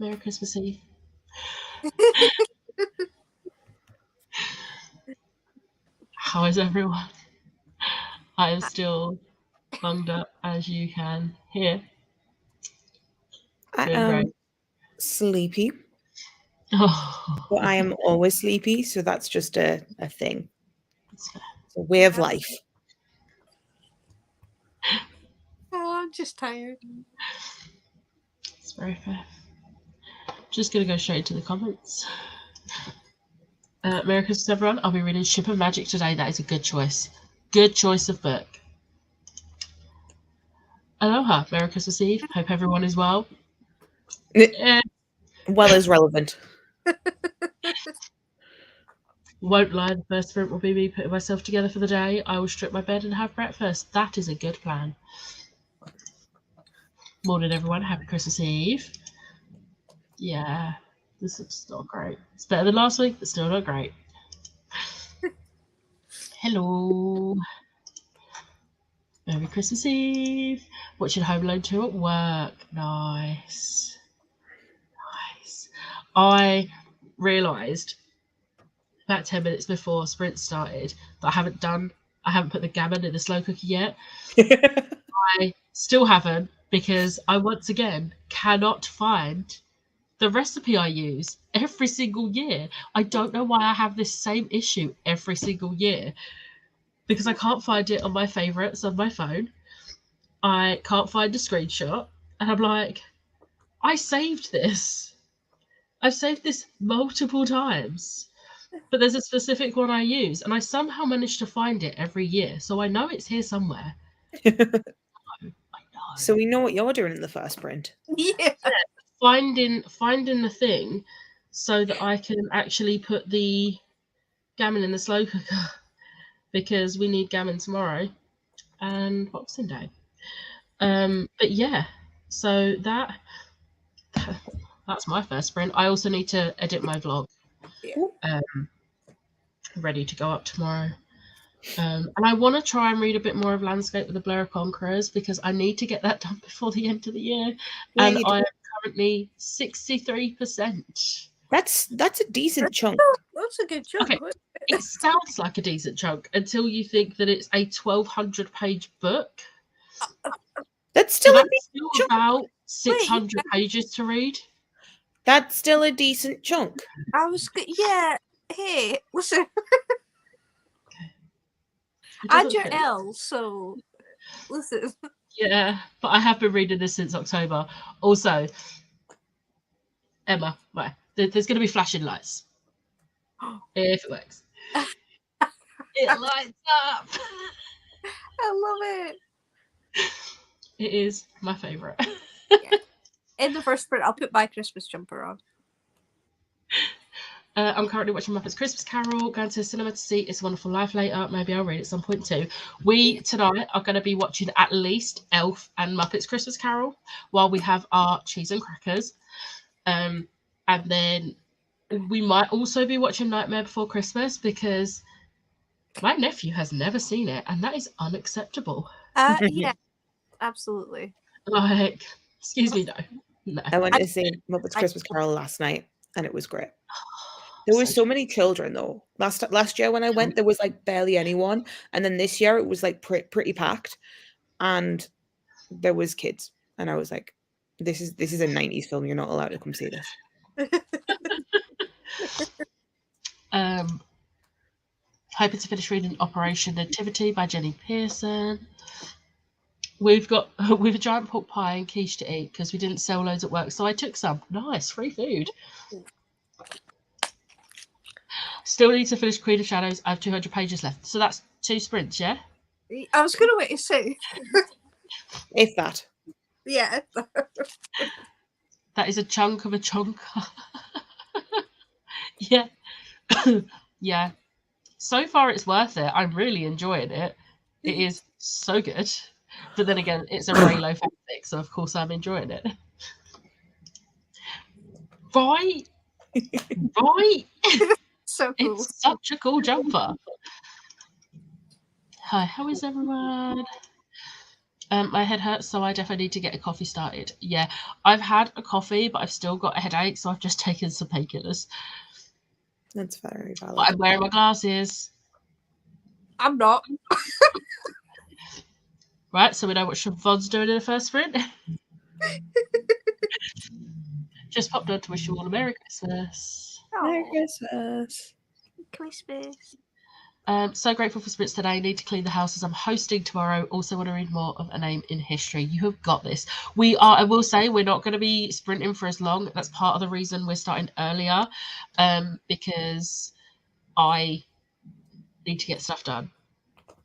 Merry Christmas Eve. How is everyone? I am still bunged up, as you can hear. I Doing am great. sleepy. Oh, But I am always sleepy, so that's just a thing. that's fair. It's a way of life. Oh, I'm just tired. It's very fair. Just gonna go straight to the comments. Merry Christmas, everyone. I'll be reading Ship of Magic today. That is a good choice. Good choice of book. Aloha. Merry Christmas Eve. Hope everyone is well. Well is relevant. Won't lie, the first sprint will be me putting myself together for the day. I will strip my bed and have breakfast. That is a good plan. Morning, everyone. Happy Christmas Eve. Yeah, this is not great. It's better than last week, but still not great. Hello. Merry Christmas Eve. Watching Home Alone 2 at work. Nice. Nice. I realised about 10 minutes before sprint started that I haven't put the gammon in the slow cooker yet. I still haven't, because I once again cannot find the recipe I use every single year. I don't know why I have this same issue every single year, because I can't find it on my favourites on my phone. I can't find a screenshot, and I'm like, I saved this. I've saved this multiple times, but there's a specific one I use, and I somehow manage to find it every year, so I know it's here somewhere. I know. So we know what you're doing in the first sprint. Yeah. Finding the thing so that I can actually put the gammon in the slow cooker, because we need gammon tomorrow and Boxing Day. But yeah, so that's my first sprint. I also need to edit my vlog. Yeah. Ready to go up tomorrow. And I want to try and read a bit more of Landscape with the Blur Conquerors, because I need to get that done before the end of the year. Yeah, and you do. I am currently 63%. That's a decent chunk. That's a good chunk. Okay. It sounds like a decent chunk until you think that it's a 1,200-page book. That's So still a that's decent still chunk. about 600 pages to read. That's still a decent chunk. Yeah. Hey, listen. It Add doesn't your fit. L, so listen. Yeah, but I have been reading this since October. Also, Emma, right, there's going to be flashing lights. If it works. It lights up. I love it. It is my favourite. Yeah. In the first sprint, I'll put my Christmas jumper on. I'm currently watching Muppets Christmas Carol, going to the cinema to see It's a Wonderful Life later. Maybe I'll read at some point too. We tonight are going to be watching at least Elf and Muppets Christmas Carol while we have our cheese and crackers. And then we might also be watching Nightmare Before Christmas, because my nephew has never seen it, and that is unacceptable. Yeah, absolutely. Like, excuse me, no. I went to see Muppets Christmas Carol last night, and it was great. There were so many children though. Last year when I went, there was like barely anyone, and then this year it was like pretty packed, and there was kids, and I was like, "This is a '90s film. You're not allowed to come see this." Hoping to finish reading Operation Nativity by Jenny Pearson. We've got a giant pork pie and quiche to eat because we didn't sell loads at work, so I took some. Nice, free food. Still need to finish Queen of Shadows. I have 200 pages left, so that's 2 sprints, yeah? I was going to wait to say. If that. Yeah. That is a chunk of a chunk. Yeah. Yeah. So far it's worth it. I'm really enjoying it. It is so good. But then again, it's a Raylo fanfic, so of course I'm enjoying it. Right? Right? So cool. It's such a cool jumper. Hi, how is everyone? My head hurts, so I definitely need to get a coffee started. Yeah, I've had a coffee, but I've still got a headache, so I've just taken some painkillers. That's very But valid. I'm wearing my glasses. I'm not. Right, so we know what Siobhan's doing in the first sprint. Just popped on to wish you all a Merry Christmas. Merry Oh, Christmas. Christmas. So grateful for sprints today. Need to clean the house as I'm hosting tomorrow. Also want to read more of A Name in History. You have got this. We are, I will say, we're not going to be sprinting for as long. That's part of the reason we're starting earlier, because I need to get stuff done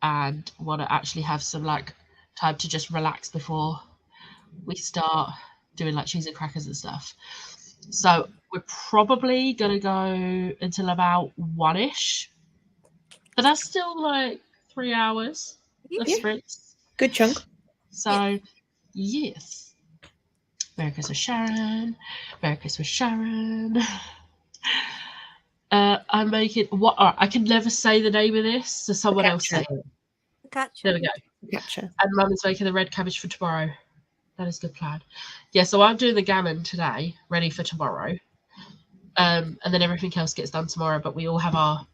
and want to actually have some like time to just relax before we start doing like cheese and crackers and stuff. So we're probably going to go until about 1ish. But that's still like 3 hours of Yeah. sprints. Good chunk. So, yes. Merry Christmas, Sharon. Merry Christmas, Sharon. I'm making what? I can never say the name of this, so someone else say it. Gotcha. There we go. Gotcha. And Mum is making the red cabbage for tomorrow. That is a good plan. Yeah, so I'm doing the gammon today, ready for tomorrow. And then everything else gets done tomorrow. But we all have our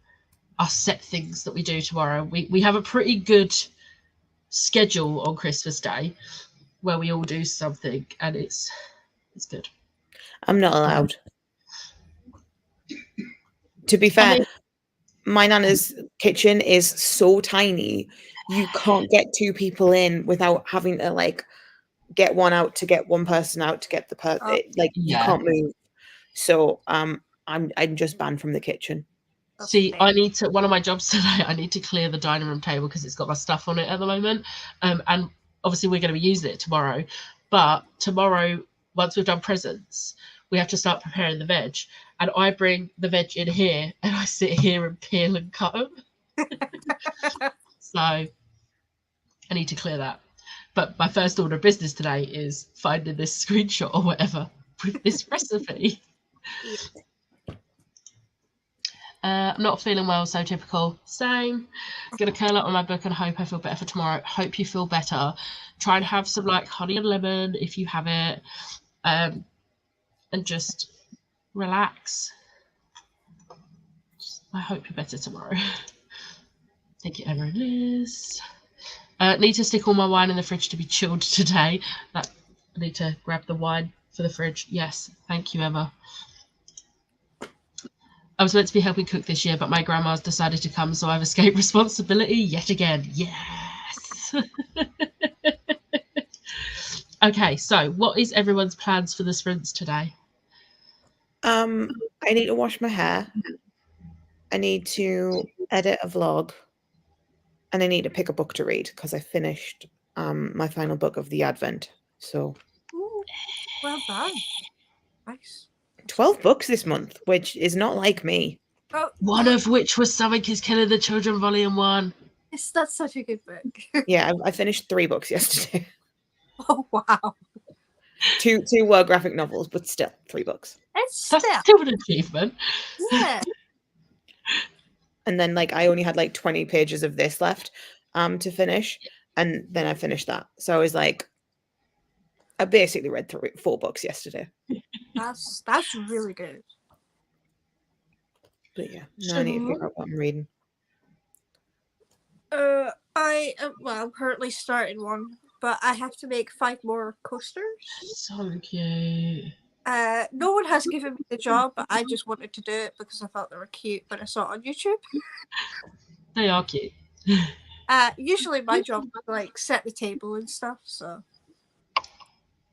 set things that we do tomorrow. We have a pretty good schedule on Christmas Day where we all do something, and it's good. I'm not allowed. To be fair, my nana's kitchen is so tiny, you can't get 2 people in without having to like get one out to get one person out to get the like you Yeah. can't move. So I'm just banned from the kitchen. See, I need to, one of my jobs today, I need to clear the dining room table because it's got my stuff on it at the moment. And obviously we're going to be using it tomorrow. But tomorrow, once we've done presents, we have to start preparing the veg. And I bring the veg in here and I sit here and peel and cut them. So I need to clear that. But my first order of business today is finding this screenshot or whatever with this recipe. I'm not feeling well, so typical. Same. Gonna curl up on my book and hope I feel better for tomorrow. Hope you feel better. Try and have some like honey and lemon if you have it, and just relax. I hope you're better tomorrow. Thank you, Emma and Liz. Need to stick all my wine in the fridge to be chilled today. I need to grab the wine for the fridge. Yes, thank you, Emma. I was meant to be helping cook this year, but my grandma's decided to come, so I've escaped responsibility yet again. Yes. Okay, so what is everyone's plans for the sprints today? I need to wash my hair. I need to edit a vlog. And I need to pick a book to read because I finished my final book of the Advent. So Ooh, well done. Nice. 12 books this month, which is not like me. Oh, One of which was Something is Killing the Children, Volume 1. that's such a good book. Yeah, I finished 3 books yesterday. Oh wow. Two were graphic novels, but still 3 books. That's still an achievement. Yeah. And then like I only had like 20 pages of this left to finish, and then I finished that. So I was like, I basically read 4 books yesterday. That's really good. But yeah, now I need to figure out what I'm reading. I'm currently starting one, but I have to make 5 more coasters. So cute. No one has given me the job, but I just wanted to do it because I thought they were cute when I saw it on YouTube. They are cute. Usually my job is like set the table and stuff, so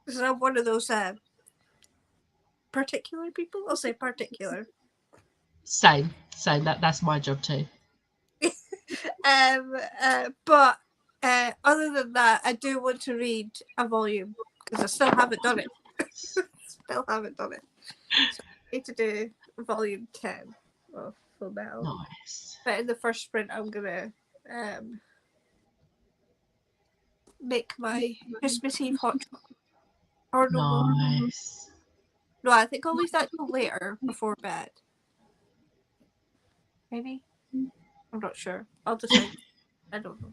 because I'm one of those particular people. I'll say particular. Same. That's my job too. But other than that, I do want to read a volume because I still haven't done it. So I need to do volume 10 of Full Metal. Nice. But in the first sprint, I'm gonna make my Christmas Eve hot chocolate. Or no, Nice. no, I think I'll leave that till later before bed. Maybe? I'm not sure. I'll decide. I don't know.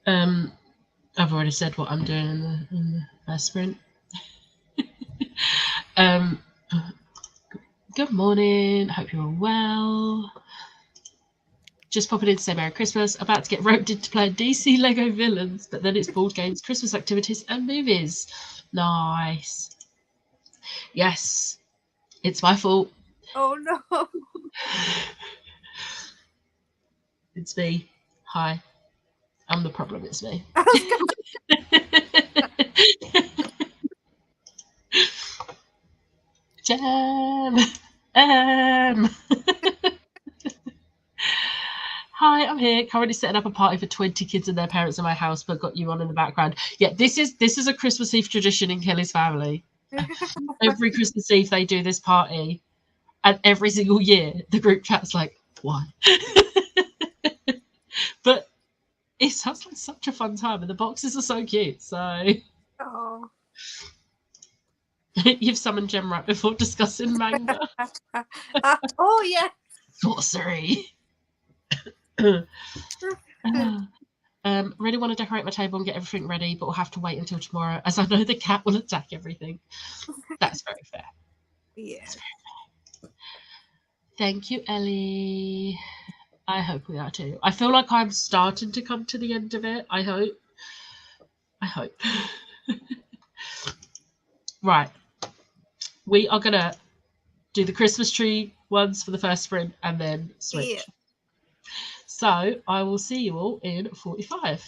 I've already said what I'm doing in the first sprint. um, good morning. Hope you're all well. Just popping in to say Merry Christmas. About to get roped into playing DC Lego Villains, but then it's board games, Christmas activities, and movies. Nice. Yes, it's my fault. Oh no. It's me. Hi. I'm the problem. It's me. Jam. Hi, I'm here. Currently setting up a party for 20 kids and their parents in my house, but got you on in the background. Yeah, this is a Christmas Eve tradition in Kelly's family. Every Christmas Eve they do this party, and every single year the group chat's like, why? But it sounds like such a fun time, and the boxes are so cute. So Oh. you've summoned Gem right before discussing manga. Oh yeah. Sorcery. Really want to decorate my table and get everything ready, but we'll have to wait until tomorrow, as I know the cat will attack everything. That's very fair. Yeah. Thank you, Ellie. I hope we are too. I feel like I'm starting to come to the end of it. I hope. Right. We are going to do the Christmas tree ones for the first sprint and then switch. Yeah. So I will see you all in 45.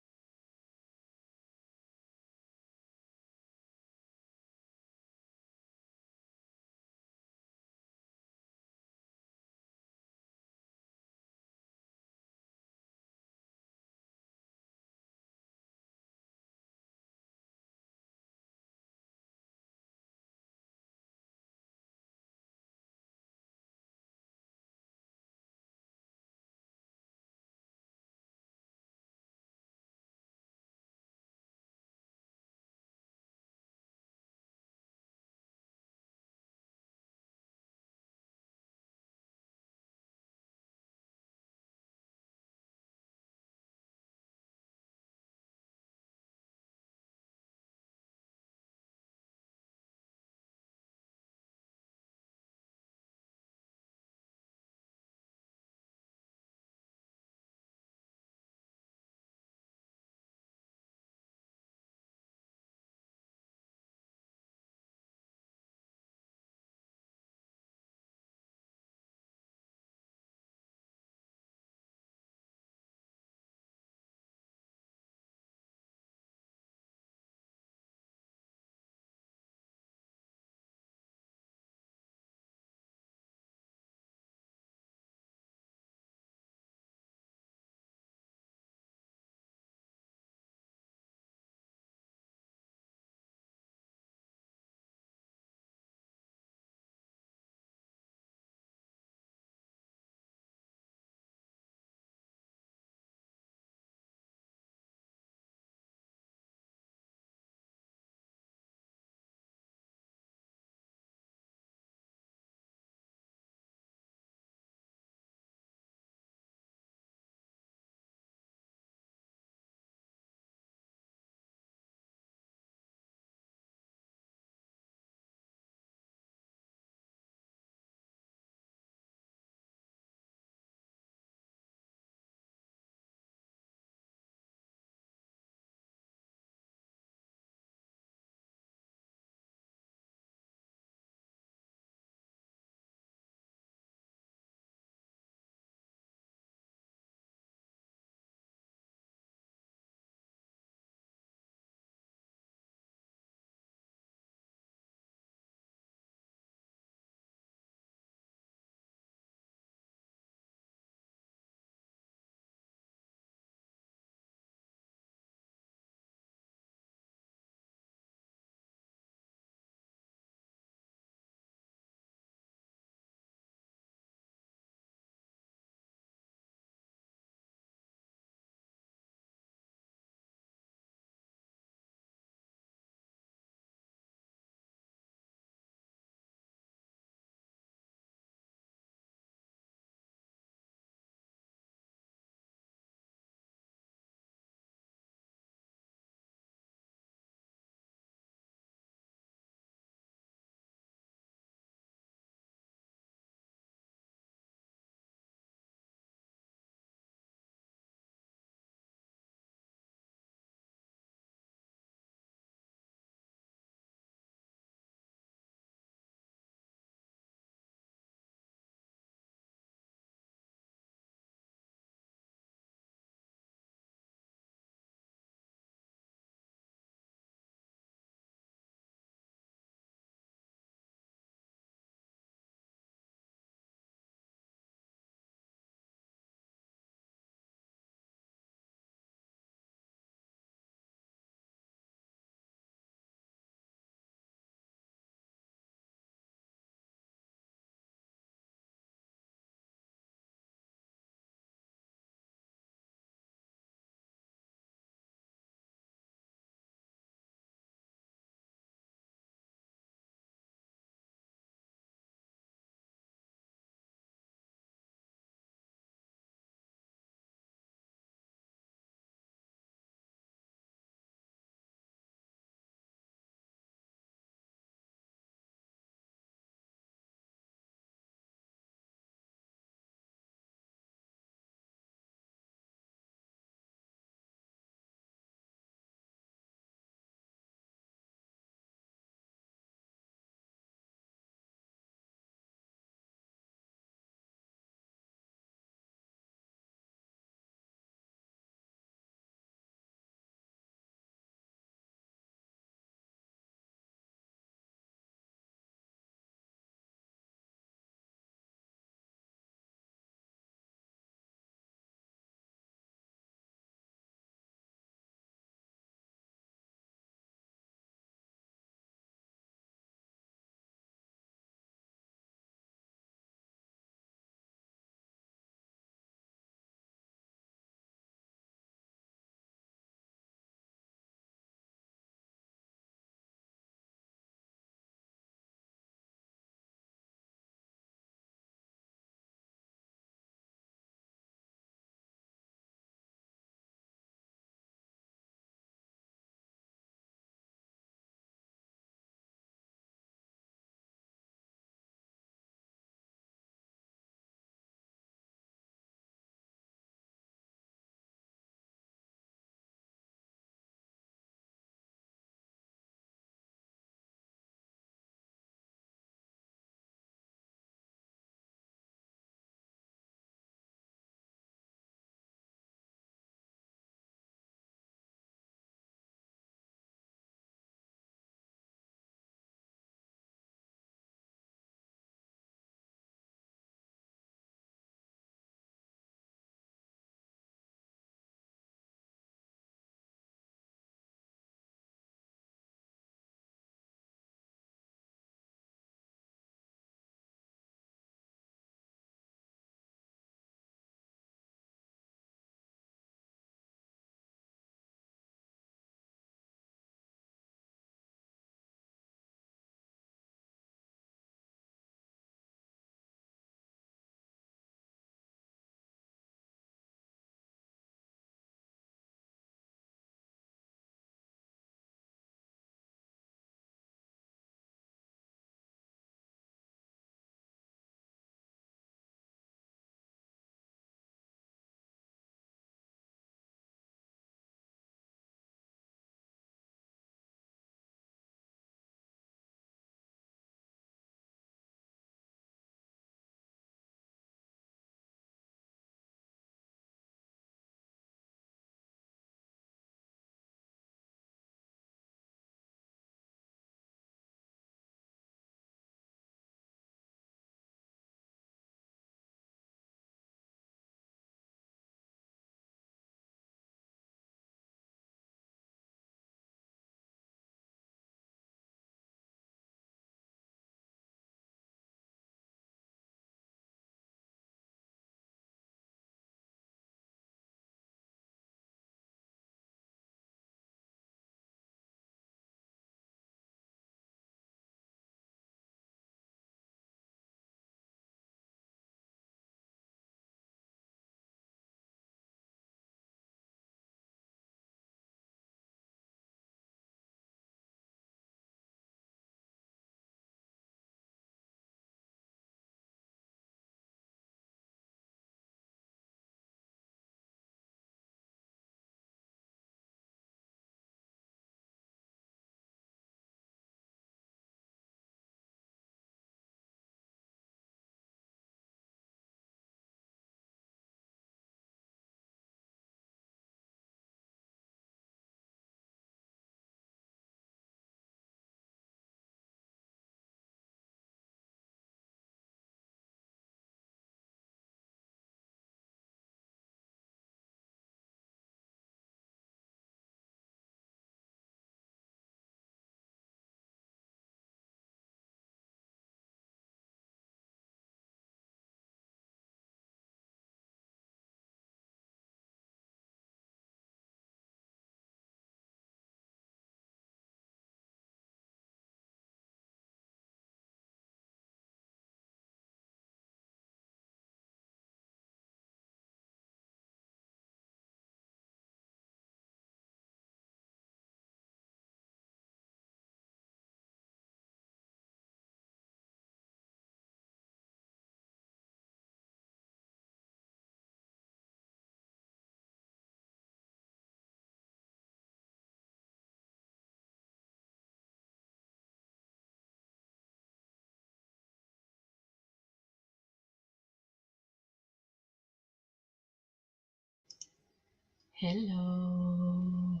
Hello.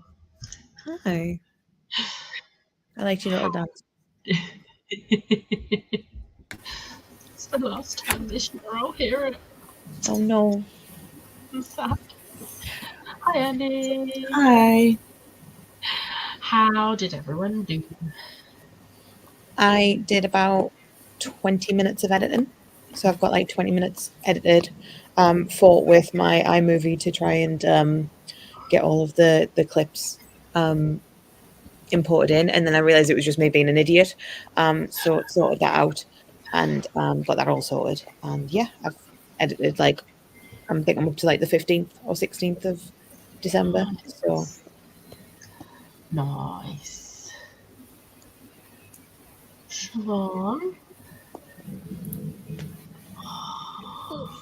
Hi. I liked your little dance. It's the last time this year I'll hear it. Oh no. I'm sad. Hi, Andy. Hi. How did everyone do? I did about 20 minutes of editing. So I've got like 20 minutes edited. Fought with my iMovie to try and get all of the clips imported in, and then I realized it was just me being an idiot. So sorted that out and got that all sorted. And yeah, I've edited like I think I'm up to like the 15th or 16th of December. So Nice. Siobhan?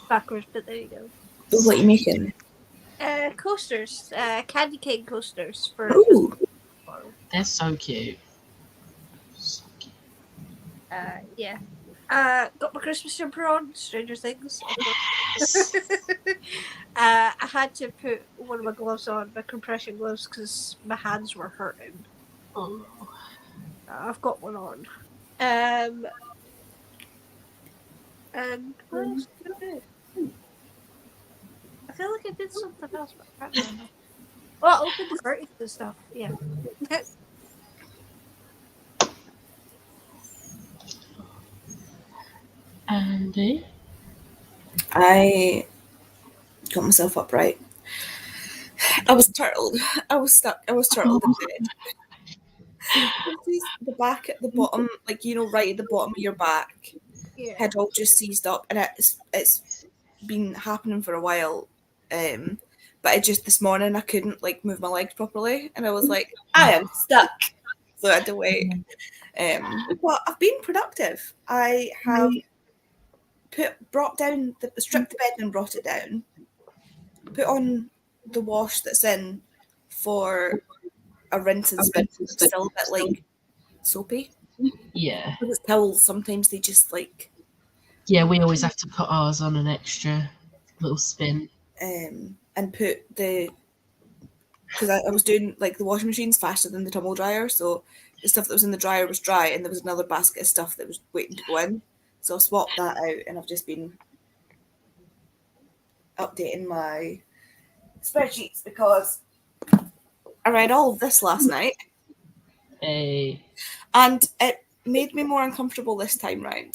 Backwards, but there you go. what are you making? Coasters, candy cane coasters for. Ooh. They're so cute. So cute. Yeah. Got my Christmas jumper on, Stranger Things. I had to put one of my gloves on, my compression gloves, because my hands were hurting. Oh. I've got one on. And what else did I do? I feel like I did something else, but I can't remember. Well, I opened the curtains and stuff. Yeah. Andy? I got myself upright. I was turtled. I was stuck. I was turtled in bed. The back at the bottom, like right at the bottom of your back, Yeah. had all just seized up, and it's been happening for a while. But I just this morning I couldn't like move my legs properly, and I was like, I am stuck. So I had to wait. But I've been productive. I have stripped the bed and brought it down. Put on the wash that's in for a rinse and spin. It's still a bit like soapy. Yeah. Because it's towels, sometimes they just like. Yeah, we always have to put ours on an extra little spin. And put because I was doing like the washing machine's faster than the tumble dryer, so the stuff that was in the dryer was dry, and there was another basket of stuff that was waiting to go in. So I swapped that out, and I've just been updating my spreadsheets because I read all of this last night. Hey. And it made me more uncomfortable this time round.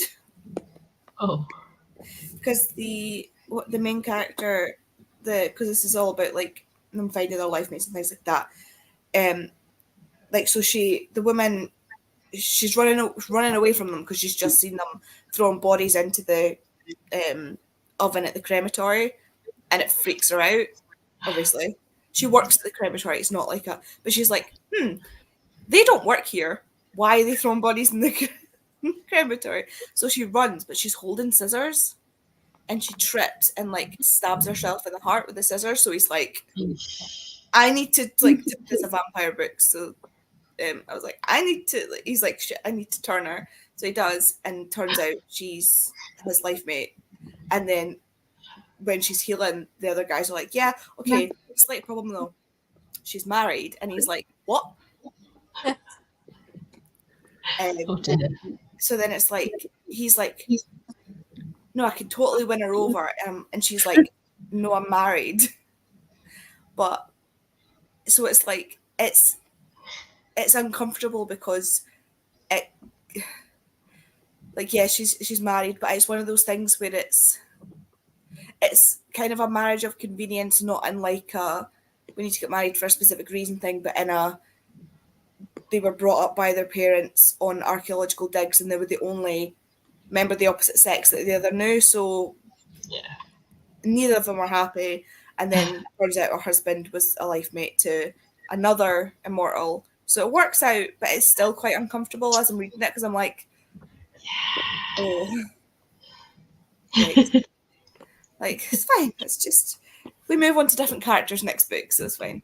Oh. Because the main character, because this is all about like them finding their life mates and things like that. Like so the woman, she's running away from them because she's just seen them throwing bodies into the oven at the crematory, and it freaks her out. Obviously, she works at the crematory. It's not like but she's like, they don't work here. Why are they throwing bodies in the crematory? So she runs, but she's holding scissors, and she trips and like stabs herself in the heart with the scissors. So he's like, I need to like this a vampire book. So I was like, he's like, shit, I need to turn her. So he does, and turns out she's his life mate. And then when she's healing, the other guys are like, yeah, okay, slight problem though. She's married, and he's like, what? Oh dear. So then it's like he's like, no, I can totally win her over, and she's like, no, I'm married. But so it's like it's uncomfortable because it, like, yeah, she's married, but it's one of those things where it's kind of a marriage of convenience, not in like we need to get married for a specific reason thing, but in they were brought up by their parents on archaeological digs, and they were the only member of the opposite sex that the other knew. So yeah, neither of them were happy. And then turns out her husband was a life mate to another immortal. So it works out, but it's still quite uncomfortable as I'm reading it because I'm like, oh, like it's fine. It's just we move on to different characters next book, so it's fine.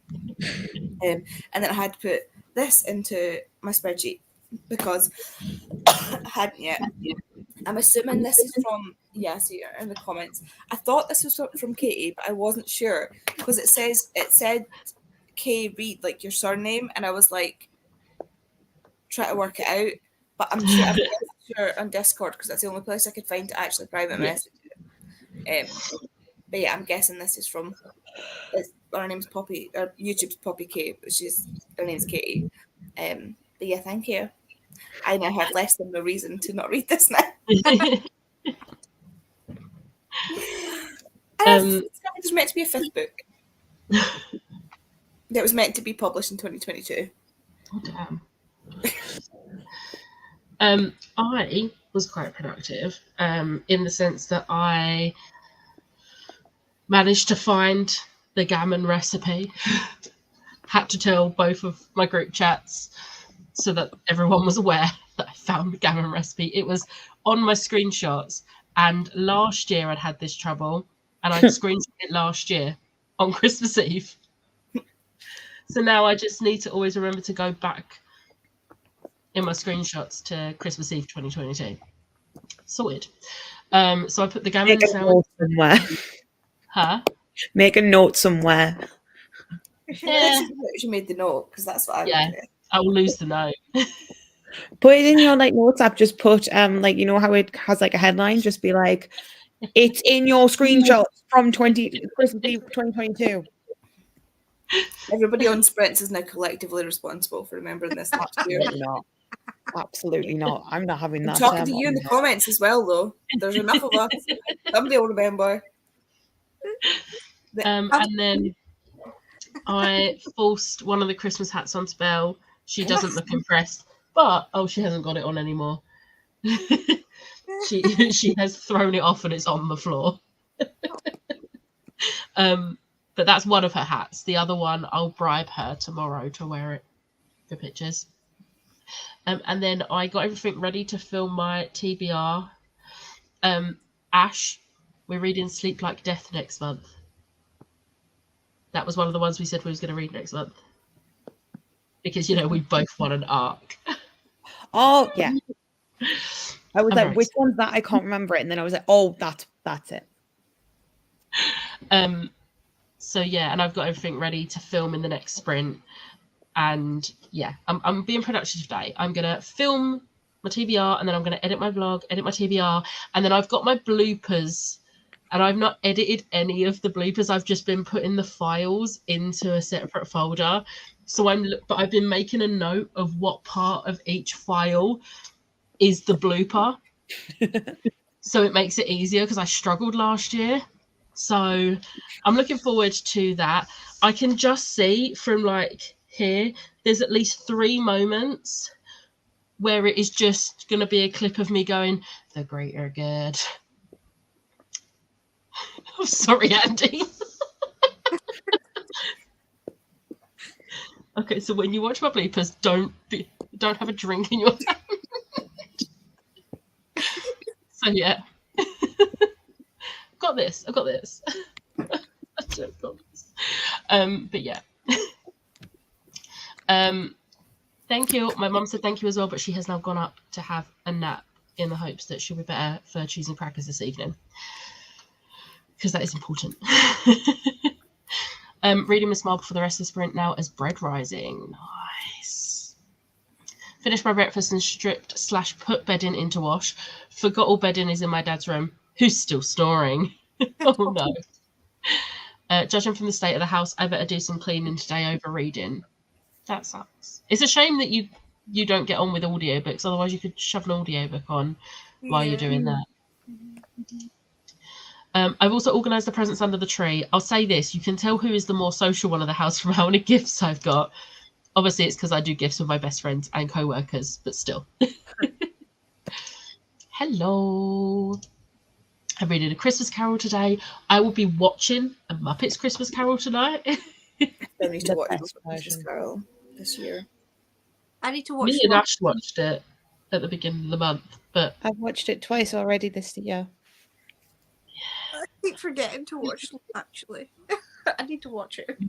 And then I had to put this into my spreadsheet because I hadn't yet. I'm assuming this is from Yeah, see in the comments. I thought this was from Katie, but I wasn't sure because it said Kay Reed, like your surname, and I was like trying to work it out. But I'm sure on Discord because that's the only place I could find to actually private message it. But yeah, I'm guessing this is from. Her name's Poppy. Or YouTube's Poppy K, but her name's Katie. But yeah, thank you. I now have less than a reason to not read this now. It was meant to be a 5th book. That was meant to be published in 2022. Oh, damn. I was quite productive in the sense that I managed to find the gammon recipe. Had to tell both of my group chats so that everyone was aware that I found the gammon recipe. It was on my screenshots, and last year I'd had this trouble, and I'd screenshot it last year on Christmas Eve. So now I just need to always remember to go back in my screenshots to Christmas Eve 2022. Sorted. So I put the gammon sandwich somewhere. Huh? Make a note somewhere. Yeah. She made the note because that's what I would do. I'll lose the note. Put it in your like notes app. Just put like you know how it has like a headline. Just be like, it's in your screenshots from Christmas Eve 2022. Everybody on Sprints is now collectively responsible for remembering this last year. Absolutely not. Absolutely not. I'm not having that. I'm talking to you in the comments as well, though. There's enough of us. Somebody will remember. And then I forced one of the Christmas hats on Spell. She doesn't look impressed, but she hasn't got it on anymore. she has thrown it off and it's on the floor. But that's one of her hats. The other one, I'll bribe her tomorrow to wear it for pictures. And then I got everything ready to film my TBR. Ash, we're reading Sleep Like Death next month. That was one of the ones we said we was going to read next month. Because, we both want an arc. Oh, yeah. I was like, which one's that? I can't remember it. And then I was like, oh, that's it. So, yeah, and I've got everything ready to film in the next sprint. And, yeah, I'm being productive today. I'm going to film my TBR, and then I'm going to edit my vlog, edit my TBR, and then I've got my bloopers. And I've not edited any of the bloopers. I've just been putting the files into a separate folder. So I've been making a note of what part of each file is the blooper. So it makes it easier because I struggled last year. So I'm looking forward to that. I can just see from like here, there's at least 3 moments where it is just going to be a clip of me going, the greater good. I'm sorry, Andy. Okay, so when you watch my bloopers, don't have a drink in your hand. So yeah, got this. I've got this. I've got this. But yeah. Thank you. My mum said thank you as well, but she has now gone up to have a nap in the hopes that she'll be better for cheese and crackers this evening. Because that is important. Reading Miss Marple for the rest of the sprint now as Bread Rising. Nice. Finished my breakfast and stripped/put bedding into wash. Forgot all bedding is in my dad's room, who's still snoring. Oh no. Judging from the state of the house, I better do some cleaning today over reading. That sucks. It's a shame that you don't get on with audiobooks, otherwise you could shove an audiobook on while you're doing that. I've also organised the presents under the tree. I'll say this, you can tell who is the more social one of the house from how many gifts I've got. Obviously, it's because I do gifts with my best friends and co-workers, but still. Hello. I'm reading A Christmas Carol today. I will be watching A Muppets Christmas Carol tonight. I need to watch Christmas Carol this year. I need to watch. Me and Ash watched it at the beginning of the month, but I've watched it twice already this year. I keep forgetting to watch them, actually. I need to watch it.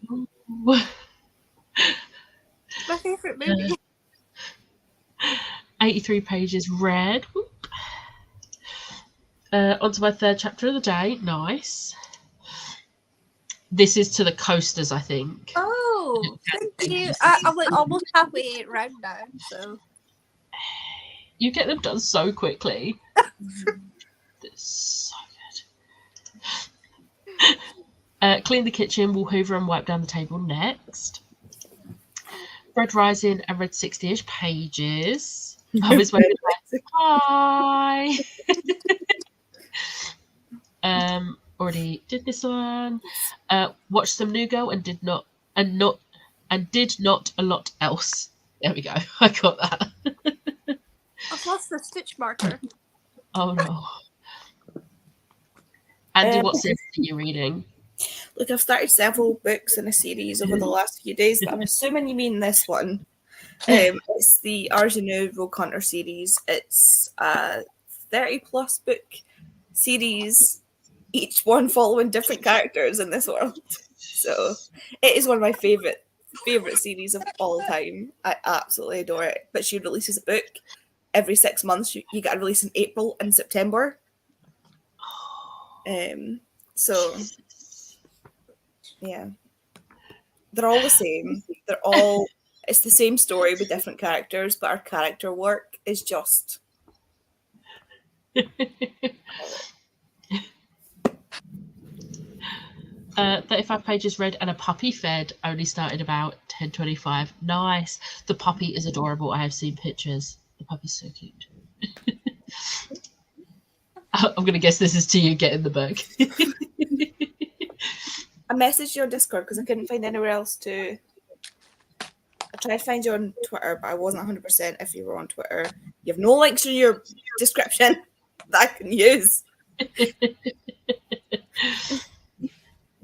My favourite movie. 83 pages read. On to my third chapter of the day. Nice. This is to the coasters, I think. Oh, thank you. I'm like almost halfway round now, so. You get them done so quickly. It's so good. Clean the kitchen, we'll hoover and wipe down the table next. Red Rising and read 60-ish pages. I was waiting like, hi. Already did this one. Watched some New Girl and did not a lot else. There we go. I got that. I've lost the stitch marker. Oh no. Andy, what series are you reading? Look, I've started several books in a series over the last few days, but I'm assuming you mean this one. It's the Arjanu Rogue Hunter series. It's a 30-plus book series, each one following different characters in this world. So it is one of my favorite series of all time. I absolutely adore it. But she releases a book every 6 months. You get a release in April and September. So yeah, they're all the same. It's the same story with different characters, but our character work is just 35 pages read and a puppy fed. Only started about 10:25. Nice. The puppy is adorable. I have seen pictures. The puppy's so cute. I'm gonna guess this is to you getting the book. I messaged you on Discord because I couldn't find anywhere else to. I tried to find you on Twitter, but I wasn't 100% if you were on Twitter. You have no links in your description that I can use.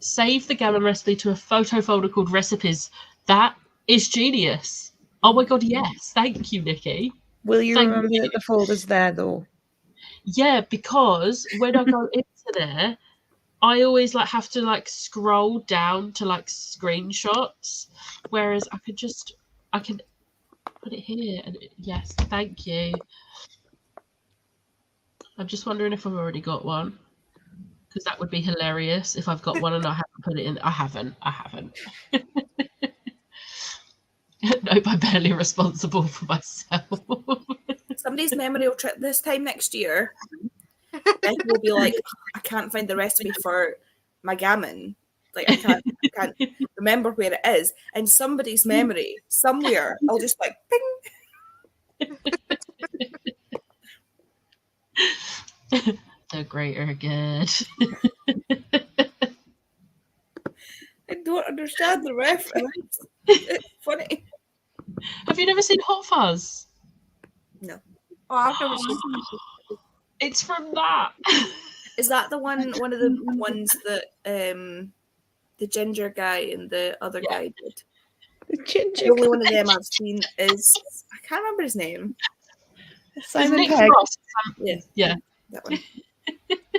Save the gammon recipe to a photo folder called recipes. That is genius. Oh my god, yes. Thank you, Nikki. Will you Thank remember you. that the folder's there though? Yeah, because when I go into there, I always have to scroll down to screenshots, whereas I can put it here. And yes, thank you. I'm just wondering if I've already got one, because that would be hilarious if I've got one and I haven't put it in. I haven't. Nope, I'm barely responsible for myself. Somebody's memory will trip this time next year. And will be like, I can't find the recipe for my gammon. I can't remember where it is. And somebody's memory somewhere, I'll just ping. The greater good. I don't understand the reference. It's funny. Have you never seen Hot Fuzz? No. Oh, I've never seen It's from that. Is that one of the ones that the ginger guy and the other guy did? The ginger. The only one of them I've seen is I can't remember his name. Simon Nick Pegg. Frost. Yeah, that one.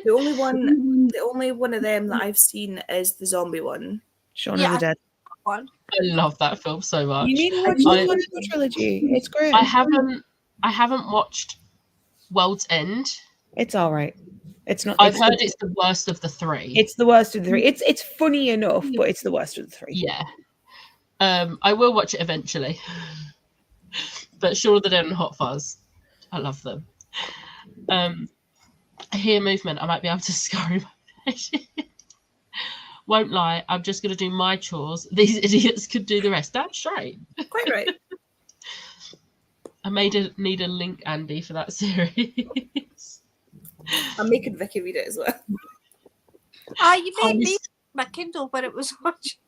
The only one of them that I've seen is the zombie one. Shaun of the Dead. one. I love that film so much. You need to watch the trilogy. It's great. I haven't watched World's End. It's all right. It's not. I've heard it's the worst of the three. It's the worst of the three. It's funny enough, but it's the worst of the three. Yeah. I will watch it eventually. But Shaun of the Dead and Hot Fuzz, I love them. I hear movement. I might be able to scurry my bed. Won't lie. I'm just going to do my chores. These idiots could do the rest. That's straight. Quite right. I need a link, Andy, for that series. I'm making Vicky read it as well. You made me my Kindle when it was watching.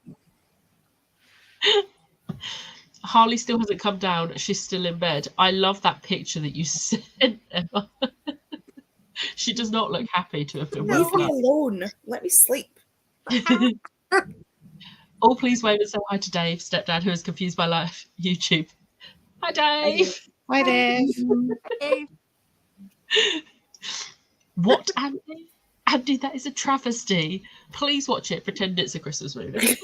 Harley still hasn't come down. She's still in bed. I love that picture that you sent, Emma. She does not look happy to have been Leave woken me up. alone. Let me sleep. Oh, please wave and say hi to Dave, stepdad, who is confused by life. YouTube. Hi, Dave. Hi, Dave. Hey, What, Andy? Andy, that is a travesty. Please watch it. Pretend it's a Christmas movie.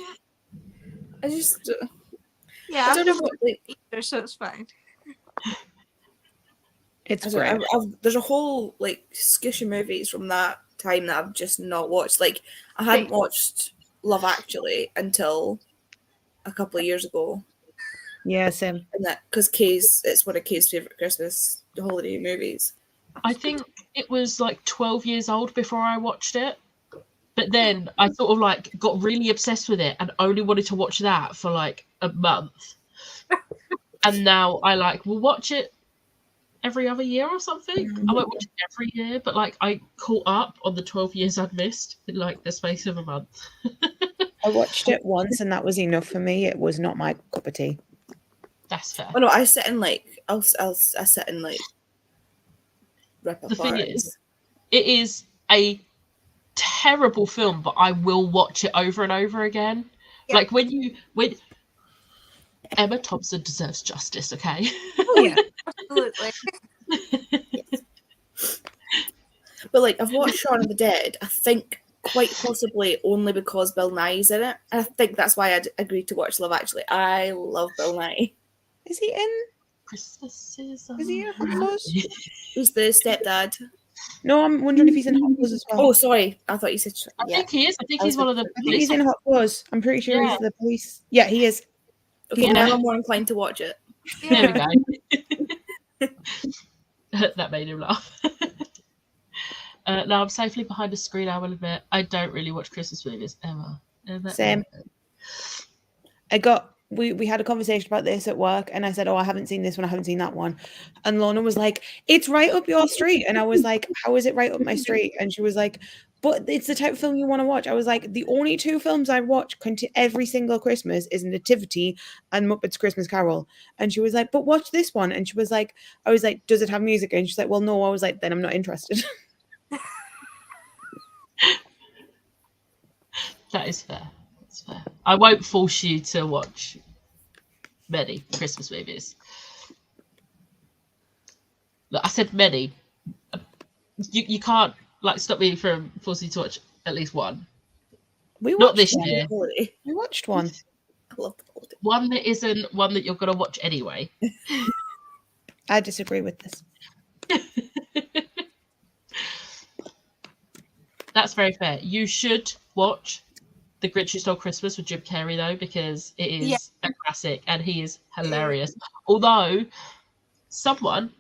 I just yeah, I I've don't know never what either, so it's fine. It's I don't- great. there's a whole like skish of movies from that time that I've just not watched. Like I hadn't watched Love Actually until a couple of years ago, Yeah, same. and that because it's one of Kay's favorite Christmas holiday movies. I think it was like 12 years old before I watched it. But then I sort of like got really obsessed with it and only wanted to watch that for like a month. And now I like will watch it every other year or something. I won't watch it every year, but like I caught up on the 12 years I'd missed in like the space of a month. I watched it once and that was enough for me. It was not my cup of tea. That's fair. Oh no, I sit and like I sit and like rip The thing apart. is, it is a terrible film, but I will watch it over and over again. Yeah. Like when Emma Thompson deserves justice, okay? Oh yeah, absolutely. But like I've watched Shaun of the Dead, I think quite possibly only because Bill Nye's in it. And I think that's why I'd agreed to watch Love Actually. I love Bill Nye. Is he in? Christmas Is he in Hot Fuzz? Who's the stepdad? No, I'm wondering if he's in Hot Fuzz as well. Oh, sorry. I thought you said. I think he is. I think I he's was one of the I think he's in Hot Fuzz. I'm pretty sure Yeah. he's the police. Yeah, he is. Okay, Yeah. now I'm more inclined to watch it. There Yeah. we go. That made him laugh. Now I'm safely behind a screen, I will admit. I don't really watch Christmas movies ever. Same. We had a conversation about this at work and I said, oh, I haven't seen this one, I haven't seen that one. And Lorna was like, it's right up your street. And I was like, how is it right up my street? And she was like, but it's the type of film you want to watch. I was like, the only two films I watch every single Christmas is Nativity and Muppets Christmas Carol. And she was like, but watch this one. And she was like, I was like, does it have music? And she's like, well, no. I was like, then I'm not interested. That is fair. That's fair. I won't force you to watch many Christmas movies. Look, I said many. You can't like stop me from forcing you to watch at least one. We Not watched this one. year. Holiday. We watched one. I love the holiday. One that isn't one that you're gonna watch anyway. I disagree with this. That's very fair. You should watch The Grinch Who Stole Christmas with Jim Carrey though, because it is Yeah. a classic and he is hilarious. Although someone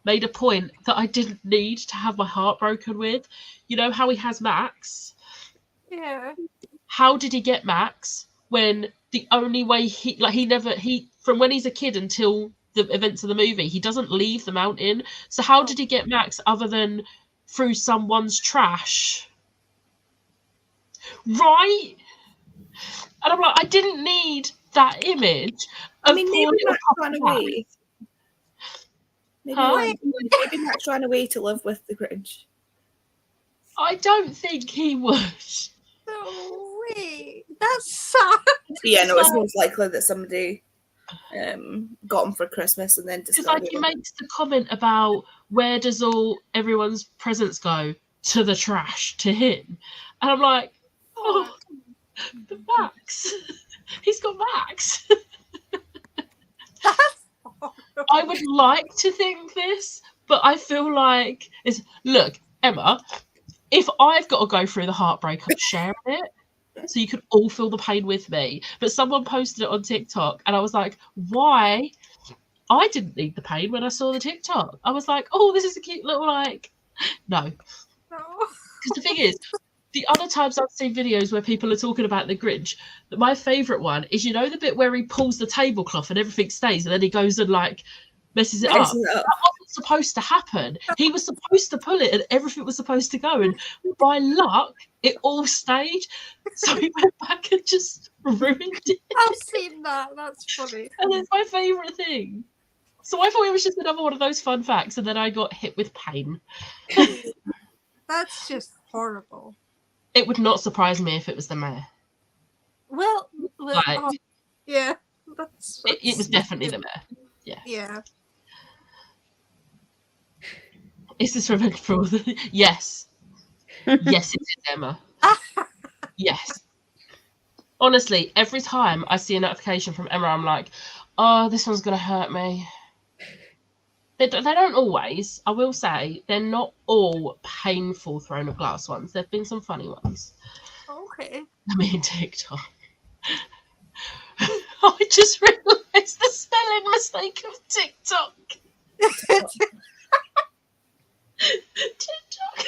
made a point that I didn't need to have my heart broken with. You know how he has Max? Yeah. How did he get Max when the only way he from when he's a kid until the events of the movie, he doesn't leave the mountain. So how did he get Max other than through someone's trash? Right? And I'm like, I didn't need that image of I mean, poor maybe little Max ran Papa Jack. away. Maybe, Huh? maybe Max ran away to live with the Grinch. I don't think he would. No way. That's sad. Yeah, no, it's most likely that somebody got him for Christmas and then Because decided. like he makes the comment about where does everyone's presents go? To the trash, to him. And I'm like, oh, but Max. He's got Max. That's I would like to think this, but I feel like look, Emma, if I've got to go through the heartbreak, I'm sharing it. So you can all feel the pain with me. But someone posted it on TikTok and I was like, why? I didn't need the pain when I saw the TikTok. I was like, oh, this is a cute little like no. no. Because the thing is, the other times I've seen videos where people are talking about the Grinch, my favourite one is, you know, the bit where he pulls the tablecloth and everything stays and then he goes and like messes it up. Messes it up. That wasn't supposed to happen. He was supposed to pull it and everything was supposed to go. And by luck, it all stayed. So he went back and just ruined it. I've seen that. That's funny. And it's my favourite thing. So I thought it was just another one of those fun facts, and then I got hit with pain. That's just horrible. It would not surprise me if it was the mayor. Well, Like- oh, yeah. That's It was definitely the mayor. yeah. Is this revenge for all the... Yes. Yes, it is, Emma. Yes. Honestly, every time I see a notification from Emma, I'm like, oh, this one's going to hurt me. They don't always. I will say they're not all painful Throne of Glass ones. There've been some funny ones. Okay. I mean TikTok. I just realised the spelling mistake of TikTok. TikTok.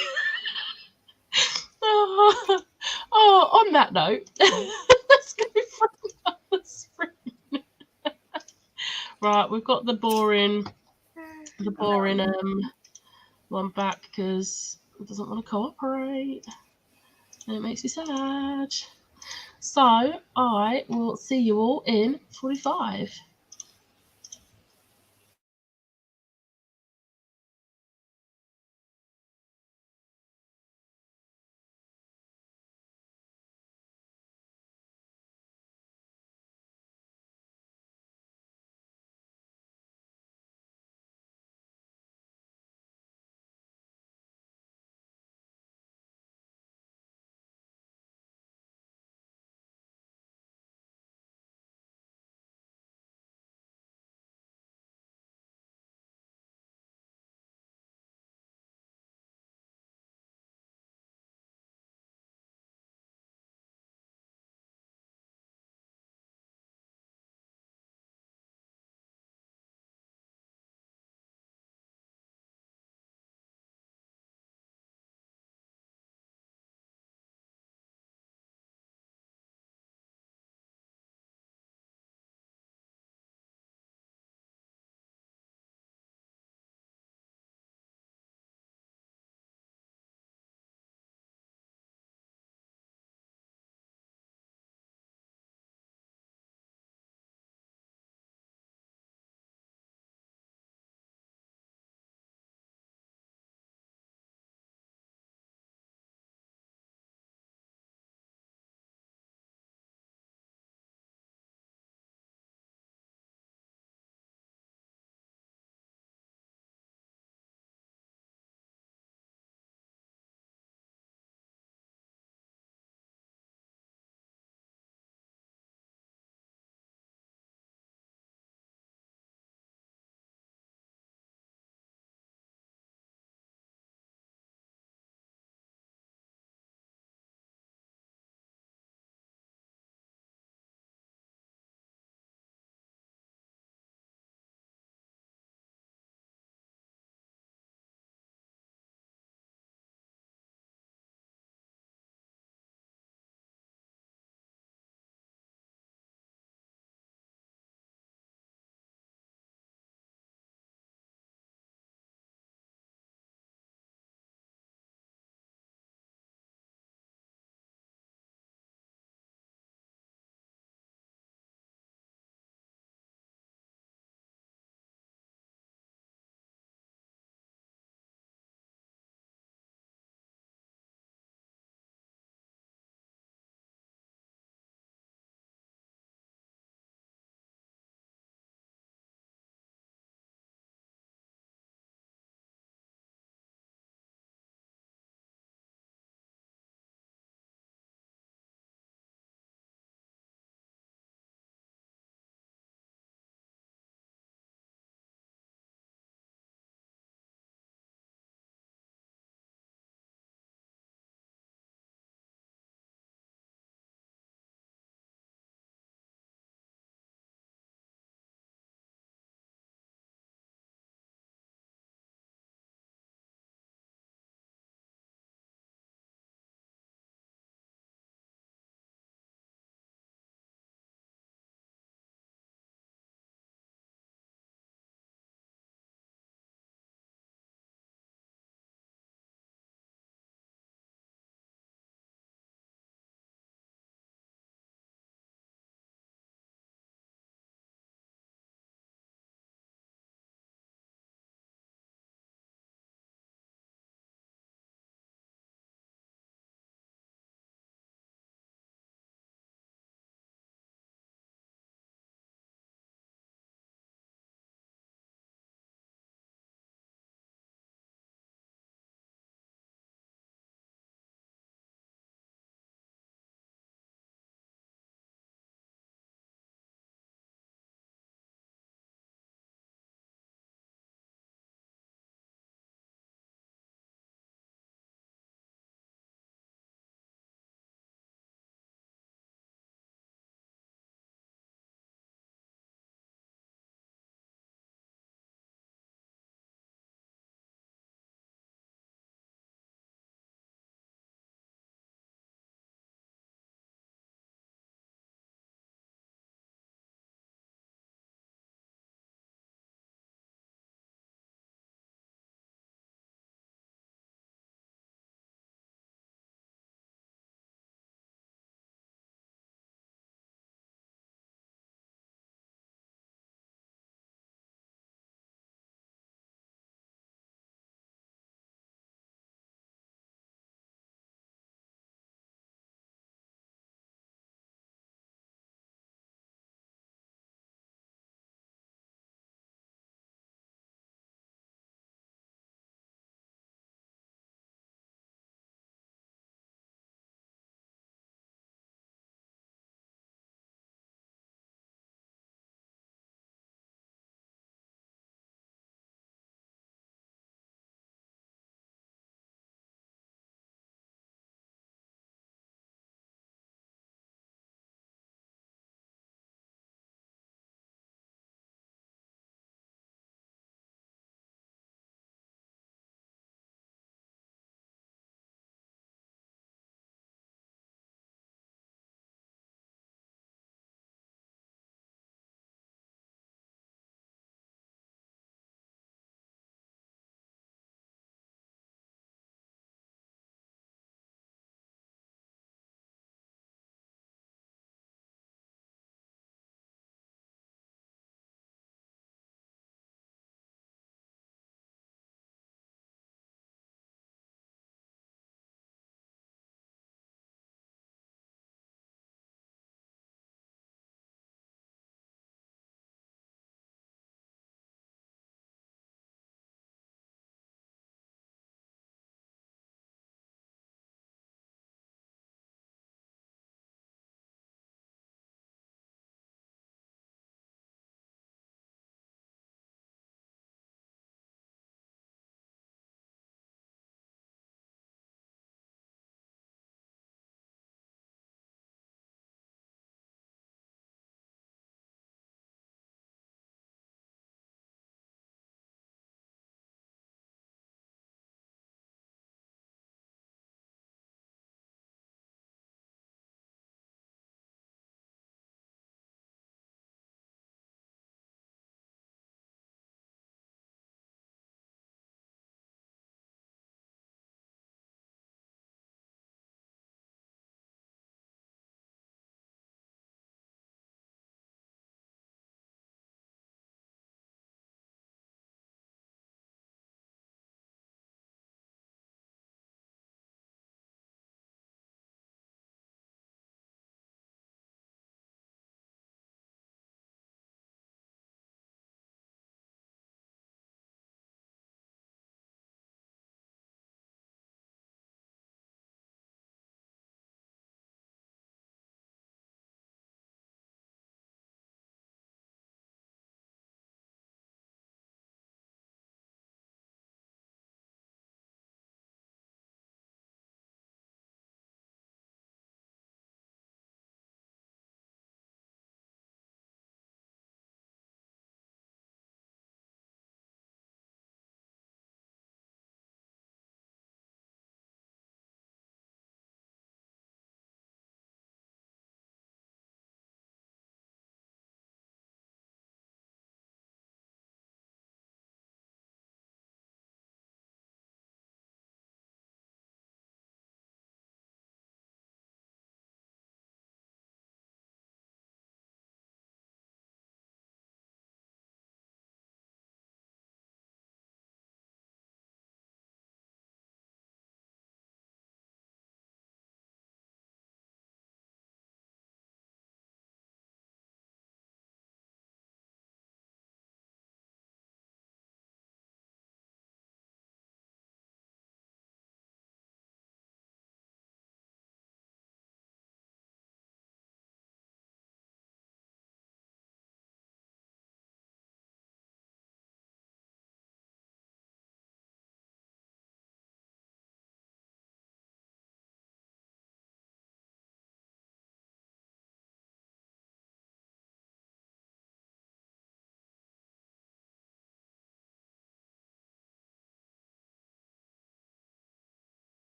On that note, let's go for another sprint. Right, we've got the boring one back because it doesn't want to cooperate. And it makes me sad. So I will see you all in 45.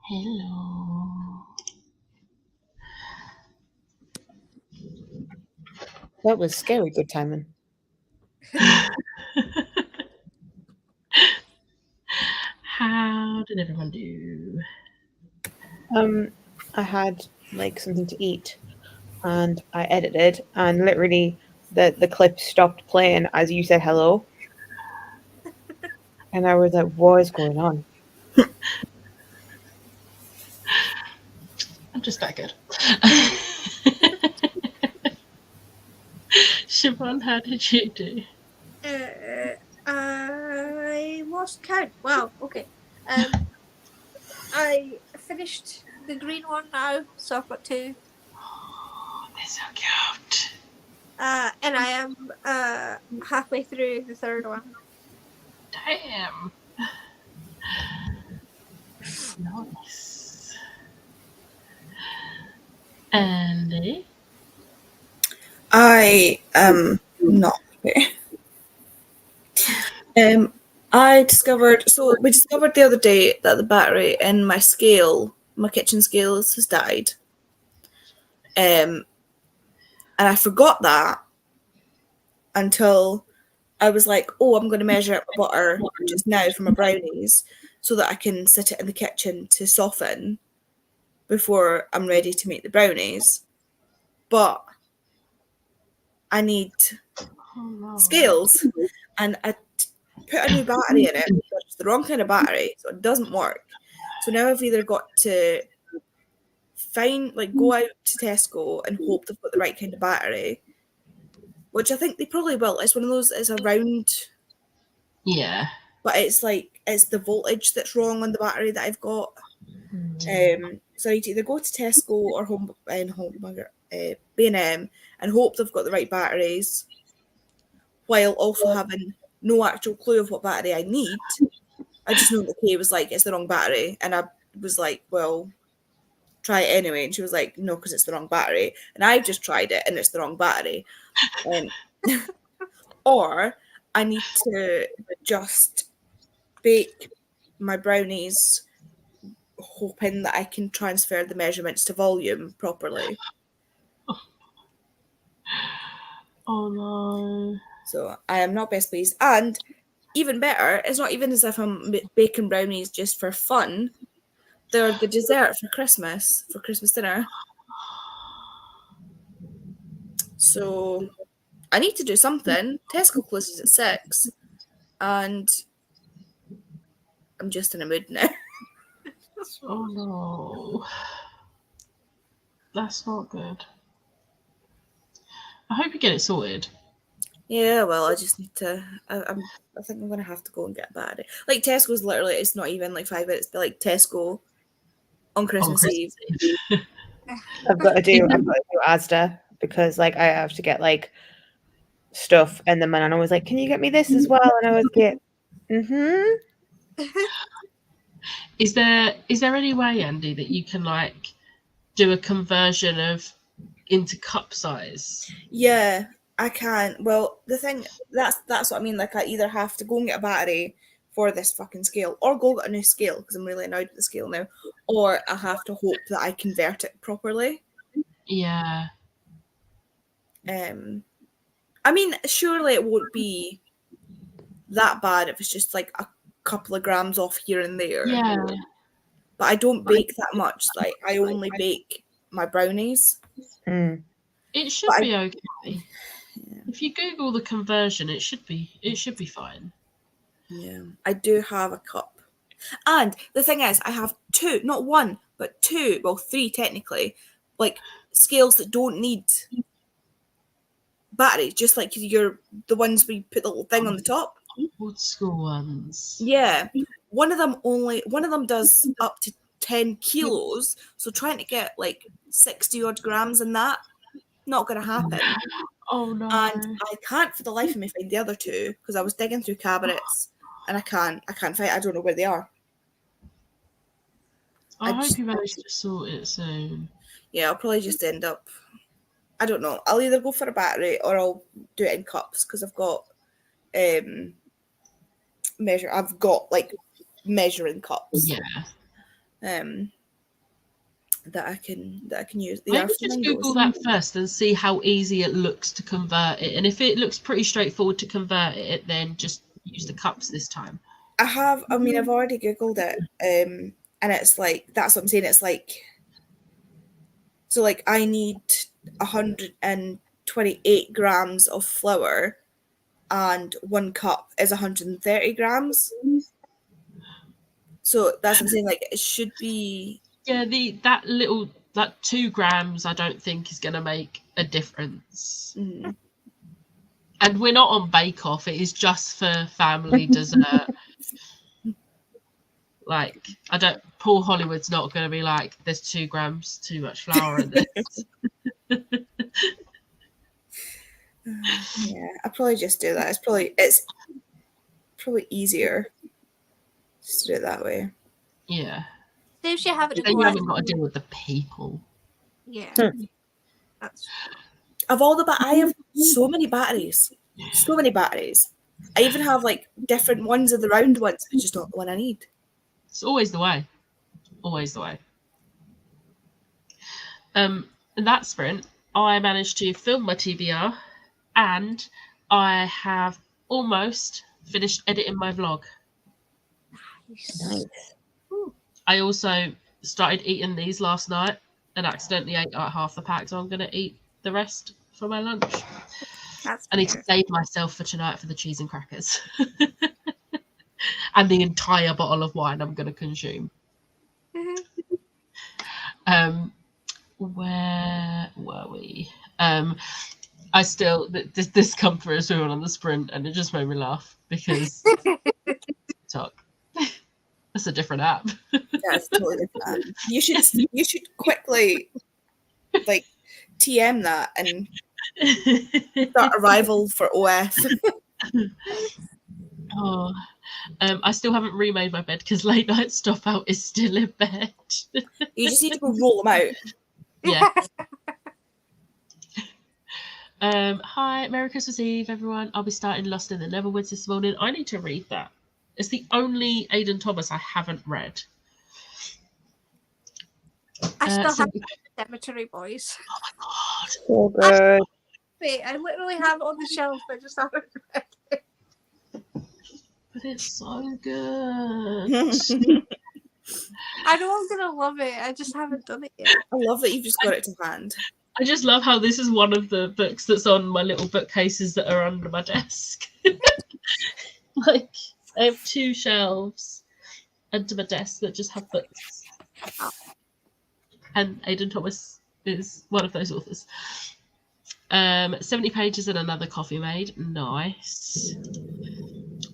Hello. That was scary good timing. How did everyone do? I had like something to eat, and I edited, and literally the clip stopped playing as you said hello, and I was like, "What is going on?" I'm just that good. Siobhan, how did you do? I lost count. Wow. Okay. I finished the green one now, so I've got 2. Oh, they're so cute. And I am halfway through the 3rd one. Damn. Nice. Andy? I am not. I discovered we discovered the other day that the battery in my scale, my kitchen scales, has died. And I forgot that until I was like, oh, I'm going to measure up my butter just now for my brownies so that I can sit it in the kitchen to soften before I'm ready to make the brownies. But I need scales, and I put a new battery in it, but it's the wrong kind of battery, so it doesn't work. So now I've either got to go out to Tesco and hope they've got the right kind of battery, which I think they probably will. It's one of those, it's a round, Yeah. but it's like, it's the voltage that's wrong on the battery that I've got. So I need to either go to Tesco or B&M and hope they've got the right batteries, while also having no actual clue of what battery I need. I just know that Kay was like, it's the wrong battery, and I was like, well, try it anyway. And she was like, no, because it's the wrong battery. And I've just tried it and it's the wrong battery. Or I need to just bake my brownies hoping that I can transfer the measurements to volume properly. Oh no. So I am not best pleased. And even better, it's not even as if I'm baking brownies just for fun. They're the dessert for Christmas dinner. So I need to do something. Tesco closes at 6, and I'm just in a mood now. Oh no. That's not good. I hope you get it sorted. Yeah, well, I just need to. I think I'm gonna have to go and get a battery. Like Tesco's literally, it's not even like 5 minutes, but like Tesco on Christmas Eve. I've got to do Asda because like I have to get like stuff, and then my nana was like, "Can you get me this as well?" And I was like, Is there any way, Andy, that you can like do a conversion of into cup size? Yeah, I can. Well, the thing that's what I mean. Like, I either have to go and get a battery for this fucking scale, or go get a new scale because I'm really annoyed with the scale now, or I have to hope that I convert it properly. Yeah. I mean, surely it won't be that bad if it's just like a couple of grams off here and there. Yeah. But I don't bake that much. Like, I only bake my brownies. It should be okay. Yeah. If you Google the conversion, it should be fine. Yeah, I do have a cup. And the thing is, I have 2, not 1, but 2, well, 3 technically, like scales that don't need batteries, just like the ones where you put the little thing on the top. Old school ones. Yeah. One of them does up to 10 kilos, so trying to get like 60 odd grams in that, not going to happen. Oh no. And I can't for the life of me find the other 2 because I was digging through cabinets and I can't find, I don't know where they are. I hope you manage to sort it soon. Yeah, I'll probably just end up, I don't know, I'll either go for a battery or I'll do it in cups because I've got like measuring cups. Yeah. that I can use. They Maybe are just Google flamingos. that first and see how easy it looks to convert it. And if it looks pretty straightforward to convert it, then just use the cups this time. I've already Googled it. And it's like, that's what I'm saying. It's like, so like I need 128 grams of flour, and 1 cup is 130 grams. So that's what I'm saying. Like it should be. Yeah, that 2 grams I don't think is going to make a difference. Mm. And we're not on Bake Off. It is just for family dessert. Like, Paul Hollywood's not going to be like, there's 2 grams too much flour in this. Yeah, I'll probably just do that. It's probably easier just to do it that way. Yeah. Saves you having to Then go you out. haven't got to deal with the people. Yeah. That's Of all I have so many batteries. So many batteries. I even have like different ones of the round ones, but just not the one I need. It's always the way. Always the way. In that sprint, I managed to film my TBR, and I have almost finished editing my vlog. Nice. I also started eating these last night and accidentally ate like half the pack, so I'm going to eat the rest for my lunch. that's I need to save myself for tonight for the cheese and crackers. And the entire bottle of wine I'm going to consume. Where were we? I still, this come through as we went on the sprint, and it just made me laugh because TikTok. That's a different app. That's totally different. You should quickly like TM that and start a rival for OF. Oh, I still haven't remade my bed because late night stop out is still in bed. You just need to go roll them out. Yeah. Hi, Merry Christmas Eve, everyone. I'll be starting Lost in the Neverwoods this morning. I need to read that. It's the only Aidan Thomas I haven't read. I still so- have Cemetery Boys. Oh my god. So good. Wait, I literally have it on the shelf, but I just haven't read it. But it's so good. I know I'm gonna love it. I just haven't done it yet. I love that you've just got it to hand. I just love how this is one of the books that's on my little bookcases that are under my desk. Like, I have 2 shelves under my desk that just have books. And Aidan Thomas is one of those authors. 70 pages and another coffee made. Nice.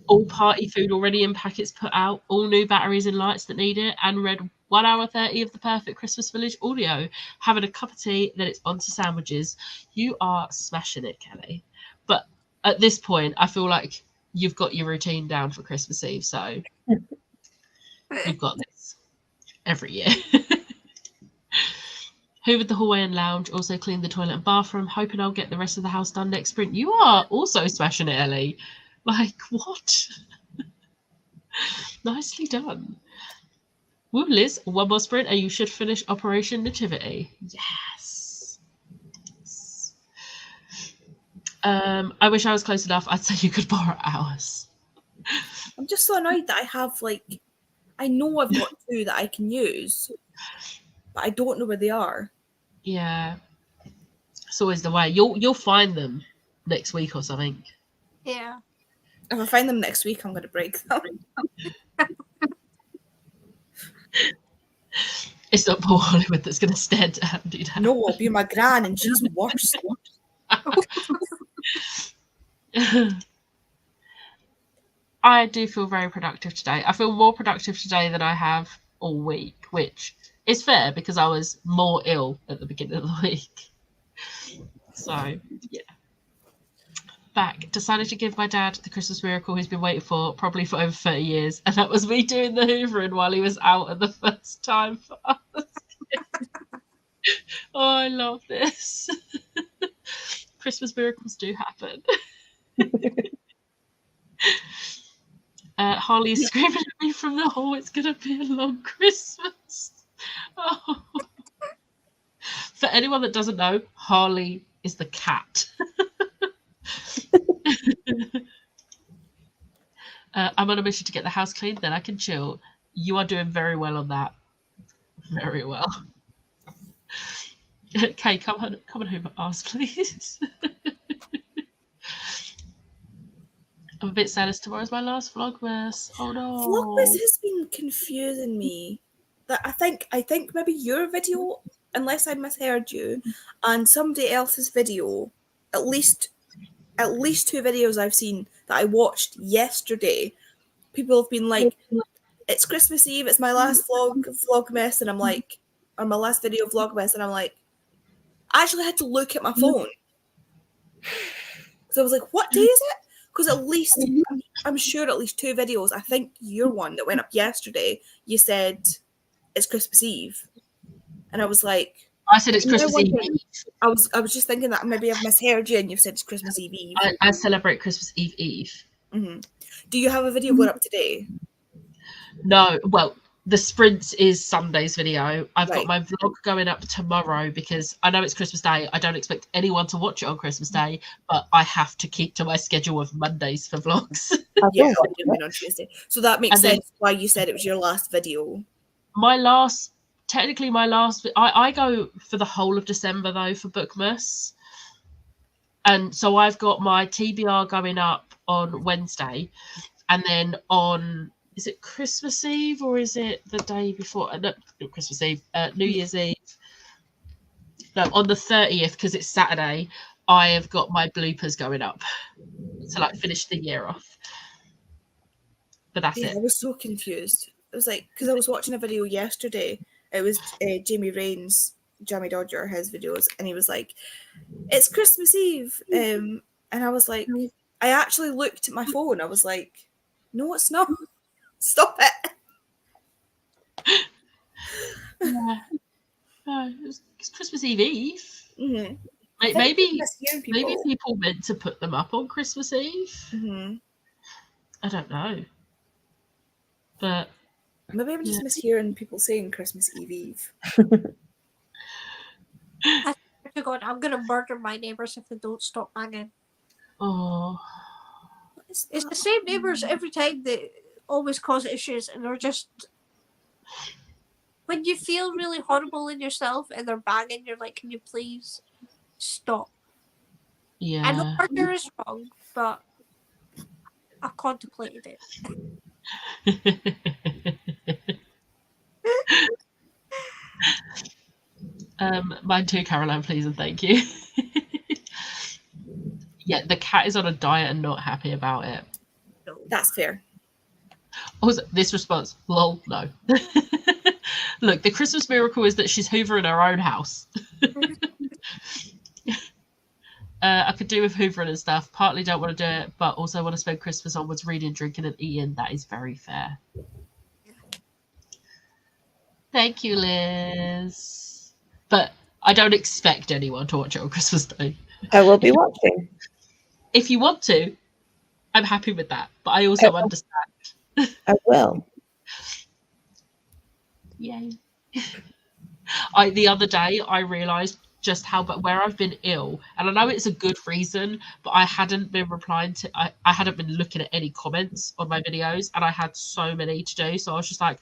All party food already in packets put out. All new batteries and lights that need it. And read 1 hour 30 of the Perfect Christmas Village audio. Having a cup of tea, then it's on to sandwiches. You are smashing it, Kelly. But at this point, I feel like you've got your routine down for Christmas Eve. So you've got this every year. Hoovered the hallway and lounge, also cleaned the toilet and bathroom, hoping I'll get the rest of the house done next sprint. You are also smashing it, Ellie. Like, what? Nicely done. Woo, Liz, 1 more sprint and you should finish Operation Nativity. Yes. I wish I was close enough. I'd say you could borrow ours. I'm just so annoyed that I have I know I've got 2 that I can use, but I don't know where they are. Yeah. It's always the way. You'll find them next week or something. Yeah. If I find them next week, I'm going to break them. It's not Paul Hollywood that's going to stare down and do that. No, it'll be my gran, and she's worse. I do feel very productive today. I feel more productive today than I have all week, which is fair because I was more ill at the beginning of the week. So, yeah. Back. Decided to give my dad the Christmas miracle he's been waiting for, probably for over 30 years. And that was me doing the hoovering while he was out at the first time for us. Oh, I love this. Christmas miracles do happen. Harley's screaming at me from the hall, it's going to be a long Christmas. Oh. For anyone that doesn't know, Harley is the cat. I'm on a mission to get the house clean, then I can chill. You are doing very well on that. Very well. Okay, come on home, ask, please. I'm a bit sad as tomorrow's my last Vlogmas. Oh no. Vlogmas has been confusing me. That I think maybe your video, unless I misheard you, and somebody else's video, at least 2 videos I've seen that I watched yesterday, people have been like, it's Christmas Eve, it's my last Vlogmas, and I'm like, or my last video Vlogmas, and I'm like, I actually had to look at my phone. Because I was like, what day is it? Because at least, I'm sure at least 2 videos, I think your one that went up yesterday, you said it's Christmas Eve. And I was like... I said it's Christmas Eve. I was just thinking that maybe I've misheard you and you've said it's Christmas Eve. I celebrate Christmas Eve. Mm-hmm. Do you have a video going up today? No, well, the sprints is Sunday's video. I've Right. got my vlog going up tomorrow because I know it's Christmas Day. I don't expect anyone to watch it on Christmas Day, but I have to keep to my schedule of Mondays for vlogs. Yeah, I'm doing it on Tuesday. So that makes And then- sense why you said it was your last video. my last, I go for the whole of December though for Bookmas. And so I've got my TBR going up on Wednesday, and then on, is it Christmas Eve or is it the day before? No, not Christmas Eve, New Year's Eve. No, on the 30th, because it's Saturday, I have got my bloopers going up to like finish the year off. But that's Yeah, it. I was so confused. It was like, because I was watching a video yesterday. It was Jamie Rains, Jamie Dodger, his videos, and he was like, it's Christmas Eve. And I was like, I actually looked at my phone. I was like, no, it's not. Stop it. Yeah. It's Christmas Eve. Mm-hmm. Maybe people meant to put them up on Christmas Eve. Mm-hmm. I don't know. But Maybe I'm just mishearing people saying Christmas Eve. Oh God, I'm gonna murder my neighbours if they don't stop banging. oh, It's the same neighbours every time. They always cause issues, and they're just, when you feel really horrible in yourself and they're banging, you're like, can you please stop? yeah. I know murder is wrong, but I contemplated it. Mine too, Caroline, please and thank you. Yeah, the cat is on a diet and not happy about it. That's fair. Also, this response, lol, no. Look, the Christmas miracle is that she's hoovering her own house. I could do with hoovering and stuff. Partly don't want to do it, but also want to spend Christmas onwards reading, drinking, and eating. That is very fair. Thank you, Liz. But I don't expect anyone to watch it on Christmas Day. I will be watching. If you want to, I'm happy with that. But I also understand. I will. Yay. The other day I realised just how, but where I've been ill, and I know it's a good reason, but I hadn't been replying to, I hadn't been looking at any comments on my videos, and I had so many to do. So I was just like,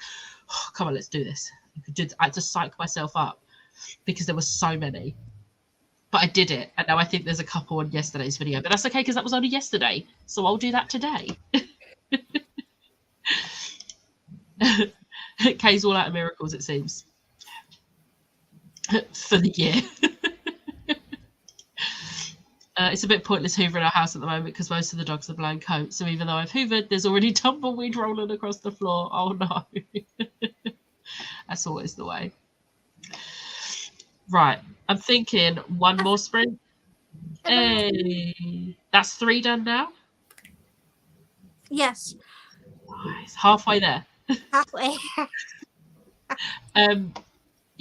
oh, come on, let's do this. I had to psych myself up because there were so many. But I did it, and now I think there's a couple on yesterday's video, but that's okay because that was only yesterday. So I'll do that today. Kay's all out of miracles, it seems, for the year. It's a bit pointless hoovering our house at the moment because most of the dogs are blown coats. So even though I've hoovered, there's already tumbleweed rolling across the floor. Oh no. That's always the way. Right. I'm thinking one more sprint. Hey. That's 3 done now? Yes, Nice. Halfway there. halfway.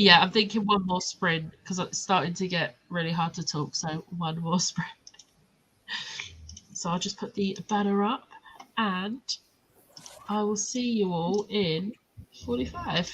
Yeah, I'm thinking one more sprint because it's starting to get really hard to talk. So one more sprint. So I'll just put the banner up and I will see you all in 45.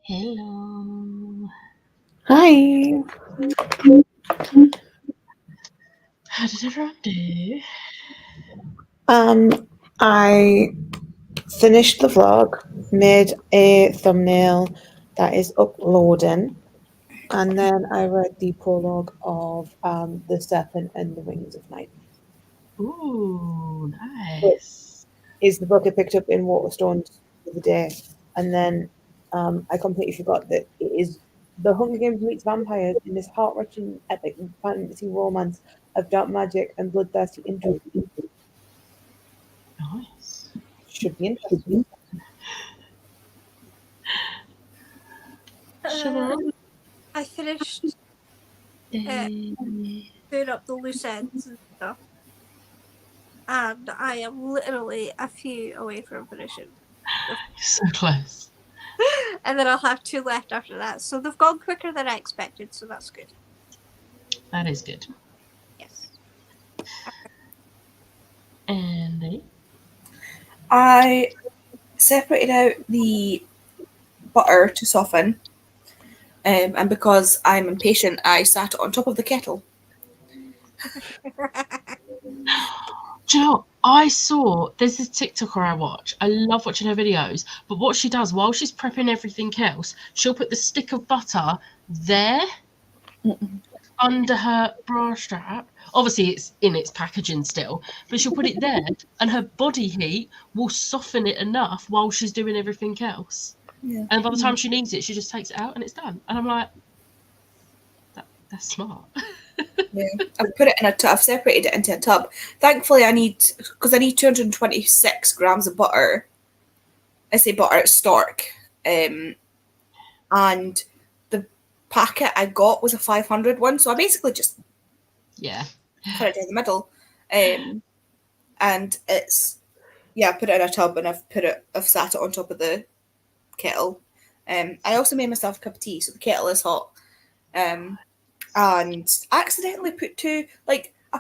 Hello. Hi. How did everyone do? I finished the vlog, made a thumbnail that is uploading, and then I read the prologue of The Serpent and the Wings of Night. Ooh, nice. Is the book I picked up in Waterstones the other day, and then I completely forgot that it is The Hunger Games meets vampires in this heart-wrenching epic fantasy romance of dark magic and bloodthirsty intrigue. Nice. Should be interesting. Siobhan? I finished doing up the loose ends and stuff. And I am literally a few away from finishing. So close. And then I'll have 2 left after that. So they've gone quicker than I expected, so that's good. That is good. Yes. Andy? I separated out the butter to soften, and because I'm impatient, I sat it on top of the kettle. Do you know, I saw there's this TikToker I watch. I love watching her videos, but what she does while she's prepping everything else, she'll put the stick of butter there under her bra strap. Obviously, it's in its packaging still, but she'll put it there, and her body heat will soften it enough while she's doing everything else. Yeah. And by the time she needs it, she just takes it out and it's done. And I'm like, that's smart. Yeah, I've put it in a tub. I've separated it into a tub. Thankfully, I need 226 grams of butter. I say butter, it's Stork. And the packet I got was a 500 one, so I basically just Yeah. cut it down the middle. And it's, I put it in a tub and I've sat it on top of the kettle. I also made myself a cup of tea, so the kettle is hot. And I accidentally put I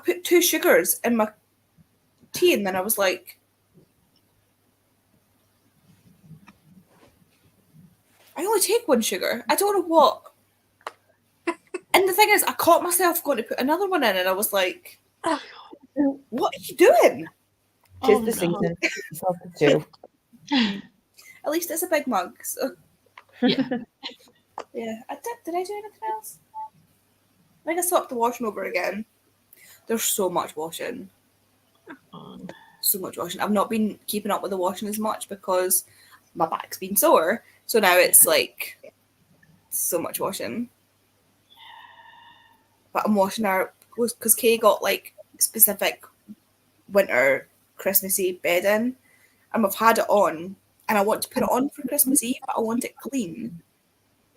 put 2 sugars in my tea, and then I was like, I only take 1 sugar. I don't know what. And the thing is, I caught myself going to put another one in, and I was like, what are you doing? Tis the season. Yourself to do. At least it's a big mug. So. Yeah. Yeah. Did I do anything else? I think I swapped the washing over again. There's so much washing. So much washing. I've not been keeping up with the washing as much because my back's been sore. So now it's like so much washing. But I'm washing our because Kay got like specific winter Christmassy bedding, and I've had it on, and I want to put it on for Christmas Eve, but I want it clean.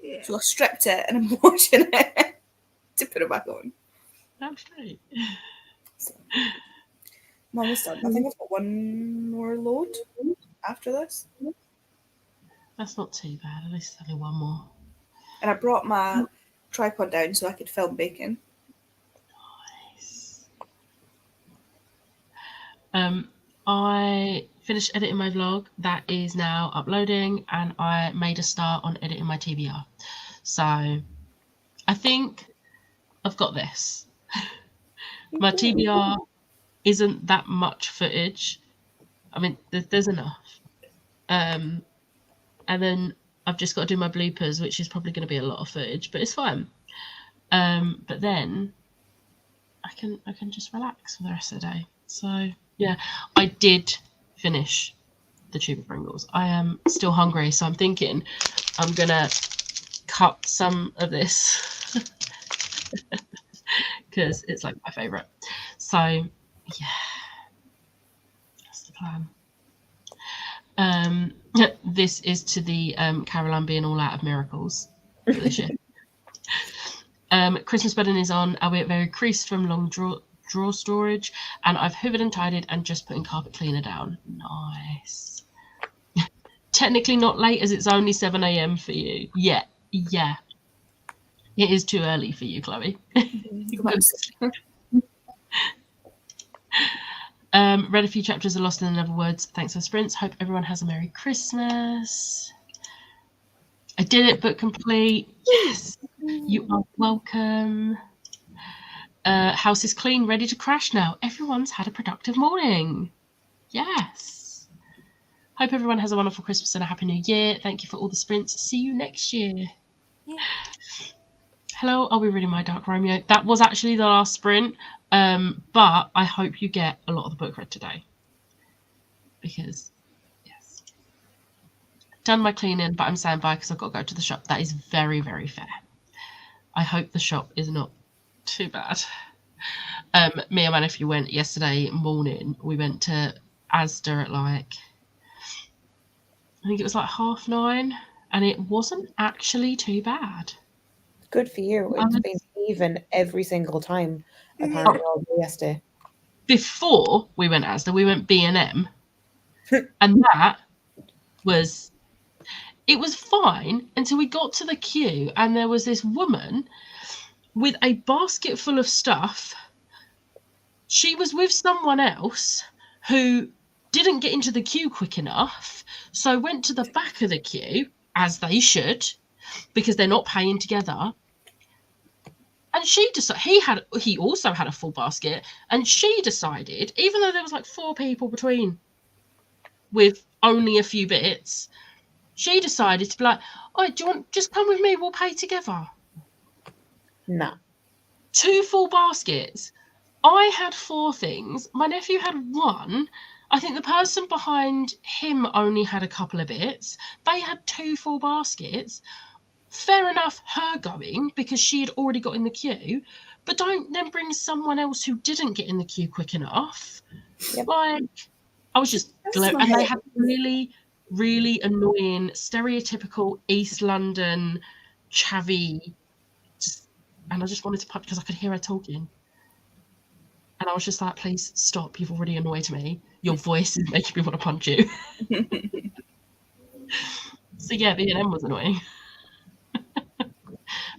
Yeah. So I stripped it and I'm washing it to put it back on. That's great. So, I'm almost done. I think I've got 1 more load after this. That's not too bad. At least only 1 more. And I brought my tripod down so I could film baking. Nice. I finished editing my vlog. That is now uploading, and I made a start on editing my TBR. So I think I've got this. My TBR isn't that much footage. I mean, there's enough. And then I've just got to do my bloopers, which is probably going to be a lot of footage, but it's fine. But then I can just relax for the rest of the day. So yeah, I did finish the tube of Pringles. I am still hungry, so I'm thinking I'm gonna cut some of this because it's like my favorite. So yeah, that's the plan. This is to the Caroline being all out of miracles for this year. Christmas bedding is on, albeit very creased from long drawer storage, and I've hoovered and tidied and just putting carpet cleaner down. Nice. Technically not late as it's only 7 a.m. for you. Yeah. It is too early for you, Chloe. Read a few chapters of Lost in the Netherwoods. Thanks for sprints. Hope everyone has a Merry Christmas. I did it, but complete. Yes, you are welcome. House is clean, ready to crash now. Everyone's had a productive morning. Yes. Hope everyone has a wonderful Christmas and a happy new year. Thank you for all the sprints. See you next year. Yeah. Hello, I'll be reading My Dark Romeo. That was actually the last sprint, but I hope you get a lot of the book read today. Because, yes. Done my cleaning, but I'm standing by because I've got to go to the shop. That is very, very fair. I hope the shop is not too bad. Me and my nephew went yesterday morning. We went to Asda at like, I think it was like 9:30, and it wasn't actually too bad. Good for you. It's been even every single time, apparently, all day yesterday. Before we went Asda, we went B&M, and that was, it was fine until we got to the queue, and there was this woman with a basket full of stuff. She was with someone else who didn't get into the queue quick enough, so went to the back of the queue, as they should, because they're not paying together. And he also had a full basket, and she decided, even though there was like 4 people between with only a few bits, she decided to be like, oh, do you want, just come with me, we'll pay together. No. 2 full baskets. I had 4 things. My nephew had 1. I think the person behind him only had a couple of bits. They had 2 full baskets. Fair enough, her going, because she had already got in the queue, but don't then bring someone else who didn't get in the queue quick enough. Yep. Like, I was just and they had really, really annoying, stereotypical East London chavvy, and I just wanted to punch because I could hear her talking. And I was just like, please stop, you've already annoyed me. Your voice is making me want to punch you. So yeah, B&M was annoying.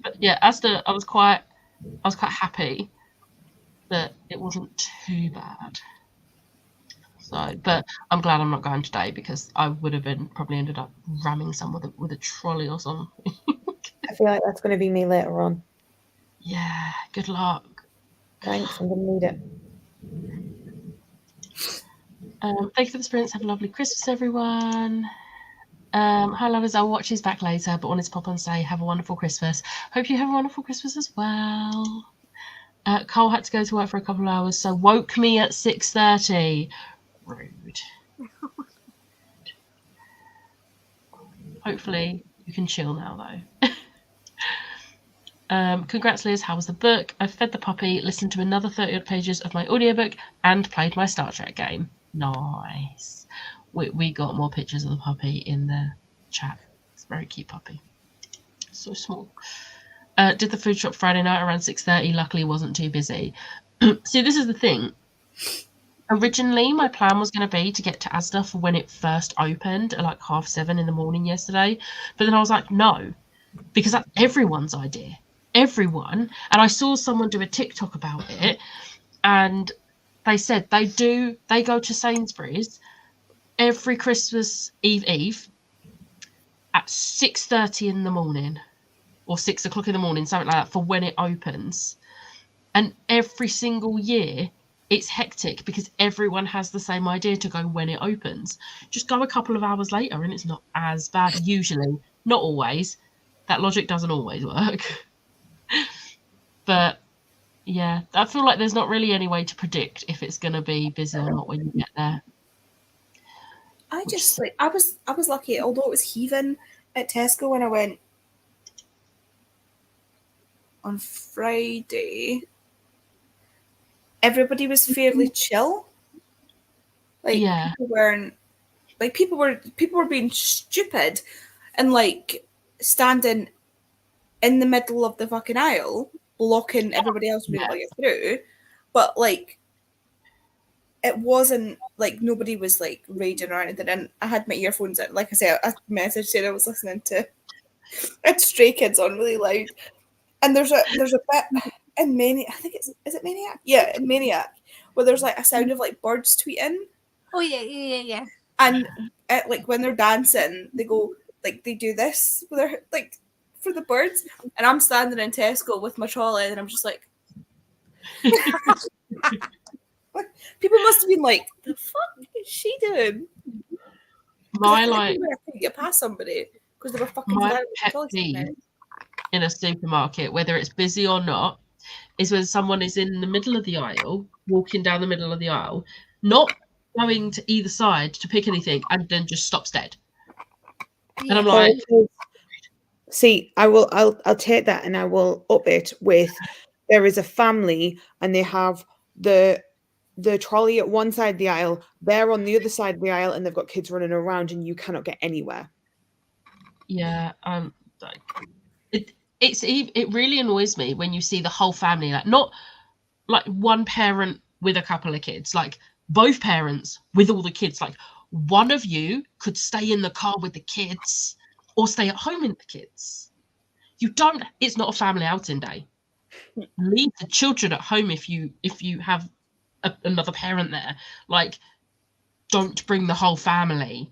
But yeah, Asda, I was quite happy that it wasn't too bad. So, but I'm glad I'm not going today because I would have probably ended up ramming someone with a trolley or something. I feel like that's going to be me later on. Yeah, good luck. Thanks, I'm going to need it. Thank you for the sprints. Have a lovely Christmas, everyone. Hi, lovers. I'll watch these back later, but wanted to pop on and say have a wonderful Christmas. Hope you have a wonderful Christmas as well. Cole had to go to work for a couple of hours, so woke me at 6:30. Rude. Hopefully you can chill now, though. Congrats, Liz. How was the book? I fed the puppy, listened to another 30-odd pages of my audiobook, and played my Star Trek game. Nice. We got more pictures of the puppy in the chat. It's a very cute puppy. So small. Did the food shop Friday night around 6:30. Luckily wasn't too busy. See, this is the thing. Originally, my plan was going to be to get to Asda for when it first opened at like 7:30 in the morning yesterday. But then I was like, no, because that's everyone's idea. Everyone. And I saw someone do a TikTok about it, and they said they go to Sainsbury's every Christmas Eve at 6:30 in the morning or 6 o'clock in the morning, something like that, for when it opens. And every single year it's hectic because everyone has the same idea to go when it opens. Just go a couple of hours later and it's not as bad usually. Not always. That logic doesn't always work. But yeah, I feel like there's not really any way to predict if it's going to be busy or not when you get there. I was lucky, although it was heaving at Tesco when I went on Friday. Everybody was fairly chill. Like, yeah, people were being stupid and like standing in the middle of the fucking aisle, blocking everybody else from being able to get through. But like, it wasn't like nobody was like raging or anything. And I had my earphones in. Like I said, I messaged saying I was listening to Stray Kids on really loud. And there's a bit in Maniac. I think is it Maniac? Yeah, in Maniac, where there's like a sound of like birds tweeting. Oh yeah. And like when they're dancing, they go like they do this with their like for the birds, and I'm standing in Tesco with my trolley, and I'm just like, people must have been like, the fuck is she doing? My like I couldn't get past somebody because they were fucking my standing with the pet trolley sitting there. peeve in a supermarket, whether it's busy or not, is when someone is in the middle of the aisle, walking down the middle of the aisle, not going to either side to pick anything, and then just stops dead. And I'm like, see, I'll take that and I will up it with, there is a family and they have the trolley at one side of the aisle, they're on the other side of the aisle, and they've got kids running around and you cannot get anywhere. yeah, like, it really annoys me when you see the whole family, like not like one parent with a couple of kids, like both parents with all the kids. Like one of you could stay in the car with the kids or stay at home with the kids. It's not a family outing day. Leave the children at home if you have another parent there. Like, don't bring the whole family,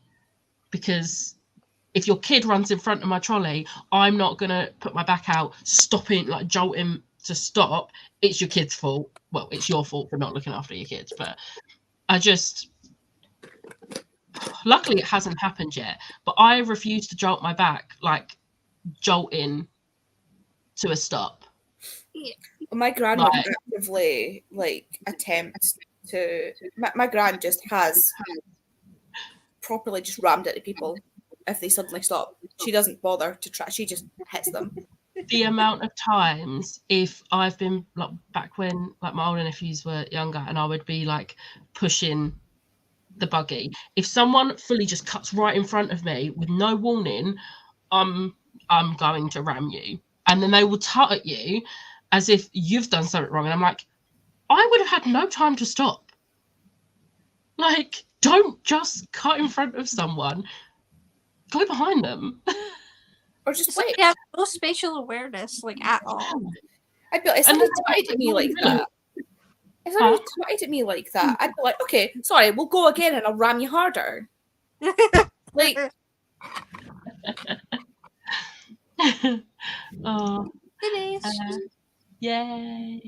because if your kid runs in front of my trolley, I'm not gonna put my back out, stopping, like jolting to stop. It's your kid's fault. Well, it's your fault for not looking after your kids. But luckily it hasn't happened yet. But I refuse to jolt my back, like jolting to a stop. Yeah. My gran would actively like attempt to. My gran just has properly just rammed into people if they suddenly stop. She doesn't bother to try. She just hits them. The amount of times, if I've been like back when like my older nephews were younger, and I would be like pushing the buggy, if someone fully just cuts right in front of me with no warning, I'm going to ram you. And then they will tut at you as if you've done something wrong, and I'm like, I would have had no time to stop. Like, don't just cut in front of someone, go behind them. Or just It's wait. like they have no spatial awareness, like at all. I'd be like, if somebody twitted at me like that, if somebody twitted at me like that, I'd be like, okay, sorry, we'll go again and I'll ram you harder. Like, oh, It is. yay.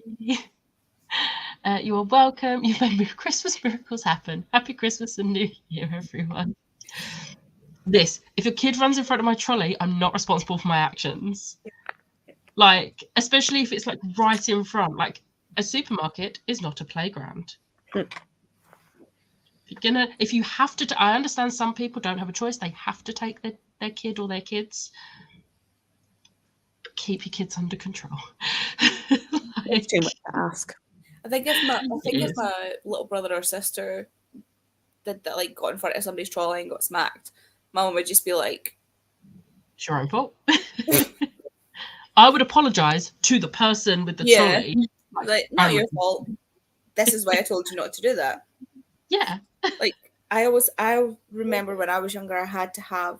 You are welcome. You've made Christmas miracles happen. Happy Christmas and New Year, everyone. If your kid runs in front of my trolley, I'm not responsible for my actions. Like, especially if it's like right in front. Like, a supermarket is not a playground. If you have to, I understand some people don't have a choice. They have to take their kid or their kids. But keep your kids under control. It's too much to ask. I think if my little brother or sister did that, like got in front of somebody's trolley and got smacked, my mum would just be like, it's your own fault. I would apologise to the person with the trolley. Like, not your fault. This is why I told you not to do that. Yeah. Like, I remember when I was younger, I had to have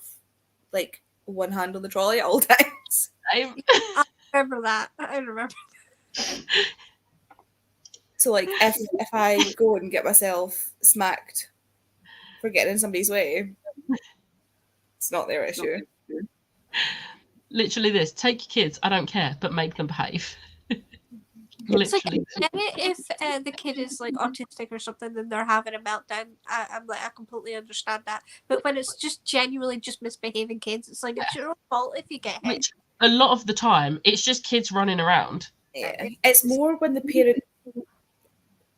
like one hand on the trolley at all times. I remember that. I remember. So like, if I go and get myself smacked for getting in somebody's way, it's not their issue. Literally this. Take your kids, I don't care, but make them behave. It's like, Literally. if the kid is like autistic or something and they're having a meltdown, I'm like, I completely understand that. But when it's just genuinely just misbehaving kids, it's like, it's your own fault if you get hit. Which a lot of the time, it's just kids running around. Yeah. It's more when the parent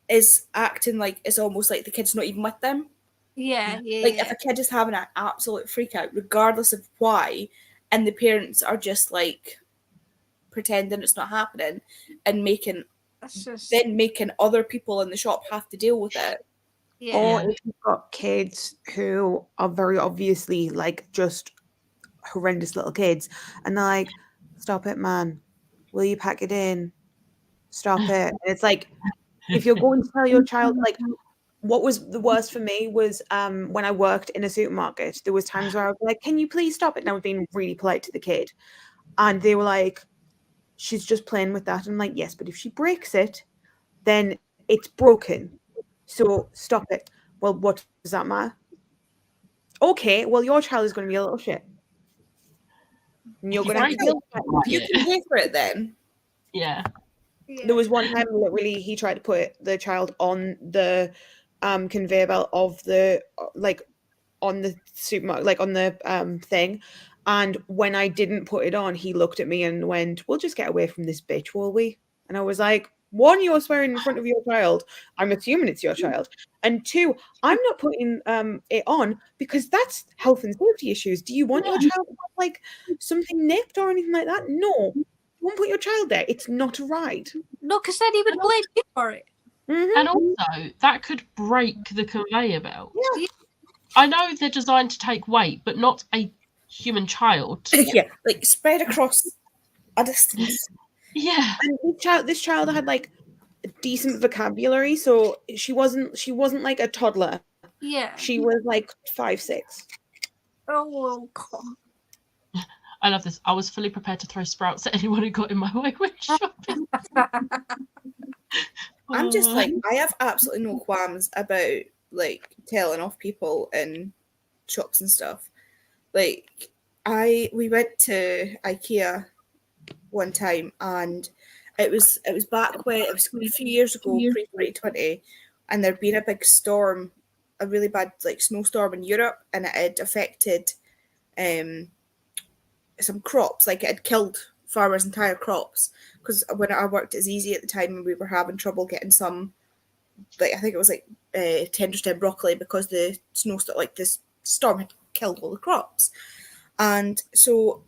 is acting like it's almost like the kid's not even with them. Yeah. Like, if a kid is having an absolute freak out, regardless of why, and the parents are just like pretending it's not happening and making other people in the shop have to deal with it. Yeah. Or if you've got kids who are very obviously like just horrendous little kids, and they're like, "Stop it, man! Will you pack it in? Stop it!" And it's like, if you're going to tell your child, like, what was the worst for me was when I worked in a supermarket, there was times where I was like, "Can you please stop it?" And I was being really polite to the kid, and they were like, "She's just playing with that." And I'm like, "Yes, but if she breaks it, then it's broken. So stop it." "Well, what does that matter?" "Okay, well, your child is going to be a little shit." And you're If you going to have to break deal it, with it. You can pay for it then. Yeah. Yeah. There was one time literally he tried to put the child on the conveyor belt of the on the supermarket, like on the thing. And when I didn't put it on, he looked at me and went, "We'll just get away from this bitch, will we?" And I was like, one, you're swearing in front of your child. I'm assuming it's your child. And two, I'm not putting it on because that's health and safety issues. Do you want your child to have like something nipped or anything like that? No. Don't put your child there. It's not a ride. No, because then he would blame you for it. Mhm. And also, that could break the conveyor belt. Yeah. I know they're designed to take weight, but not a human child. Yeah, like spread across a distance. Yeah. And this child had like a decent vocabulary, so she wasn't like a toddler. Yeah. She was like 5, 6. Oh, God. I love this. I was fully prepared to throw sprouts at anyone who got in my way when shopping. I'm just like, I have absolutely no qualms about like telling off people in shops and stuff. Like, we went to IKEA one time, and it was back when it was a few years ago, pre-2020, and there'd been a big storm, a really bad like snowstorm in Europe, and it had affected some crops, like it had killed farmers' entire crops. Because when I worked at Easy at the time, we were having trouble getting some, like I think it was like tender stem broccoli, because the snowstorm, like this storm, had killed all the crops. And so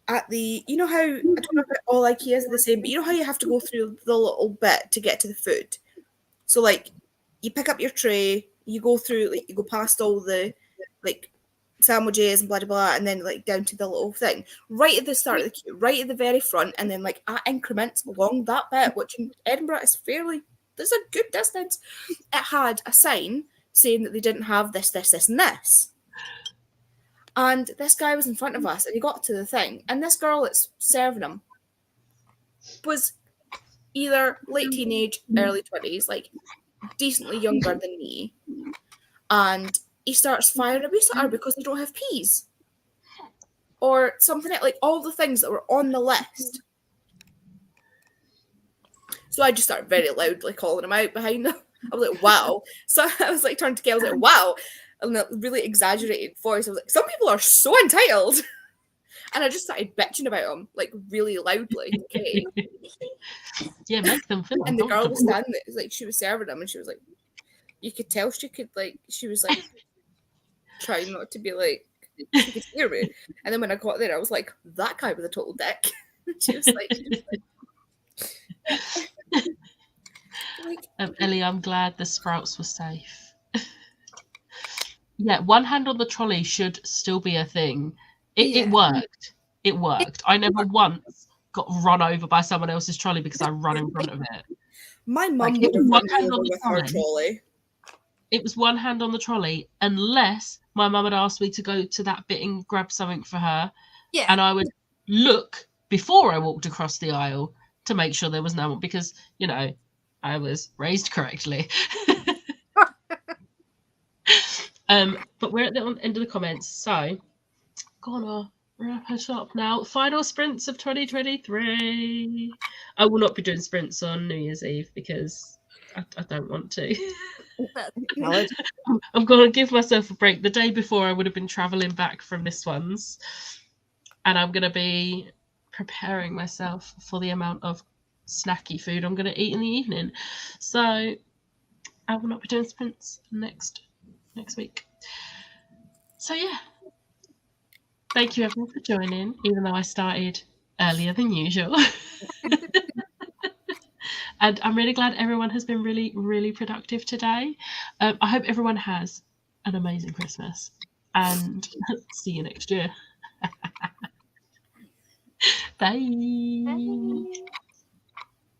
at the, you know how, I don't know if all IKEAs are the same, but you know how you have to go through the little bit to get to the food. So like you pick up your tray, you go through, like you go past all the like sandwiches and blah blah blah, and then like down to the little thing right at the start of the queue, right at the very front, and then like at increments along that bit, which in Edinburgh is fairly, there's a good distance, it had a sign saying that they didn't have this, and this. And this guy was in front of us, and he got to the thing, and this girl that's serving him was either late teenage, early 20s, like decently younger than me, and he starts firing abuse at her because they don't have peas or something, like all the things that were on the list. So I just started very loudly calling him out behind them. I was like, wow. So I was like, turned to Kay, I was like, wow. And a really exaggerated voice, I was like, some people are so entitled. And I just started bitching about him, like really loudly to Kay. Yeah, make them feel And the girl was uncomfortable. standing there, like she was serving him, and she was like, you could tell she was like trying not to be like, she could hear me. And then when I got there, I was like, that guy was a total dick. She was like, Ellie, I'm glad the sprouts were safe. Yeah, one hand on the trolley should still be a thing. It Yeah. worked. It worked. I never once got run over by someone else's trolley because I run in front of it. my mum Like, would have one run me hand over on the with her trolley. trolley. It was one hand on the trolley, unless my mum had asked me to go to that bit and grab something for her. Yeah. And I would look before I walked across the aisle to make sure there was no one, because, you know, I was raised correctly. But we're at the end of the comments, so gonna wrap it up now. Final sprints of 2023. I will not be doing sprints on New Year's Eve because I don't want to. Valid. I'm gonna give myself a break. The day before I would have been traveling back from this one's, and I'm gonna be preparing myself for the amount of snacky food I'm gonna eat in the evening. So I will not be doing sprints next week. So yeah, thank you everyone for joining, even though I started earlier than usual. And I'm really glad everyone has been really, really productive today. I hope everyone has an amazing Christmas, and see you next year. Bye. Bye.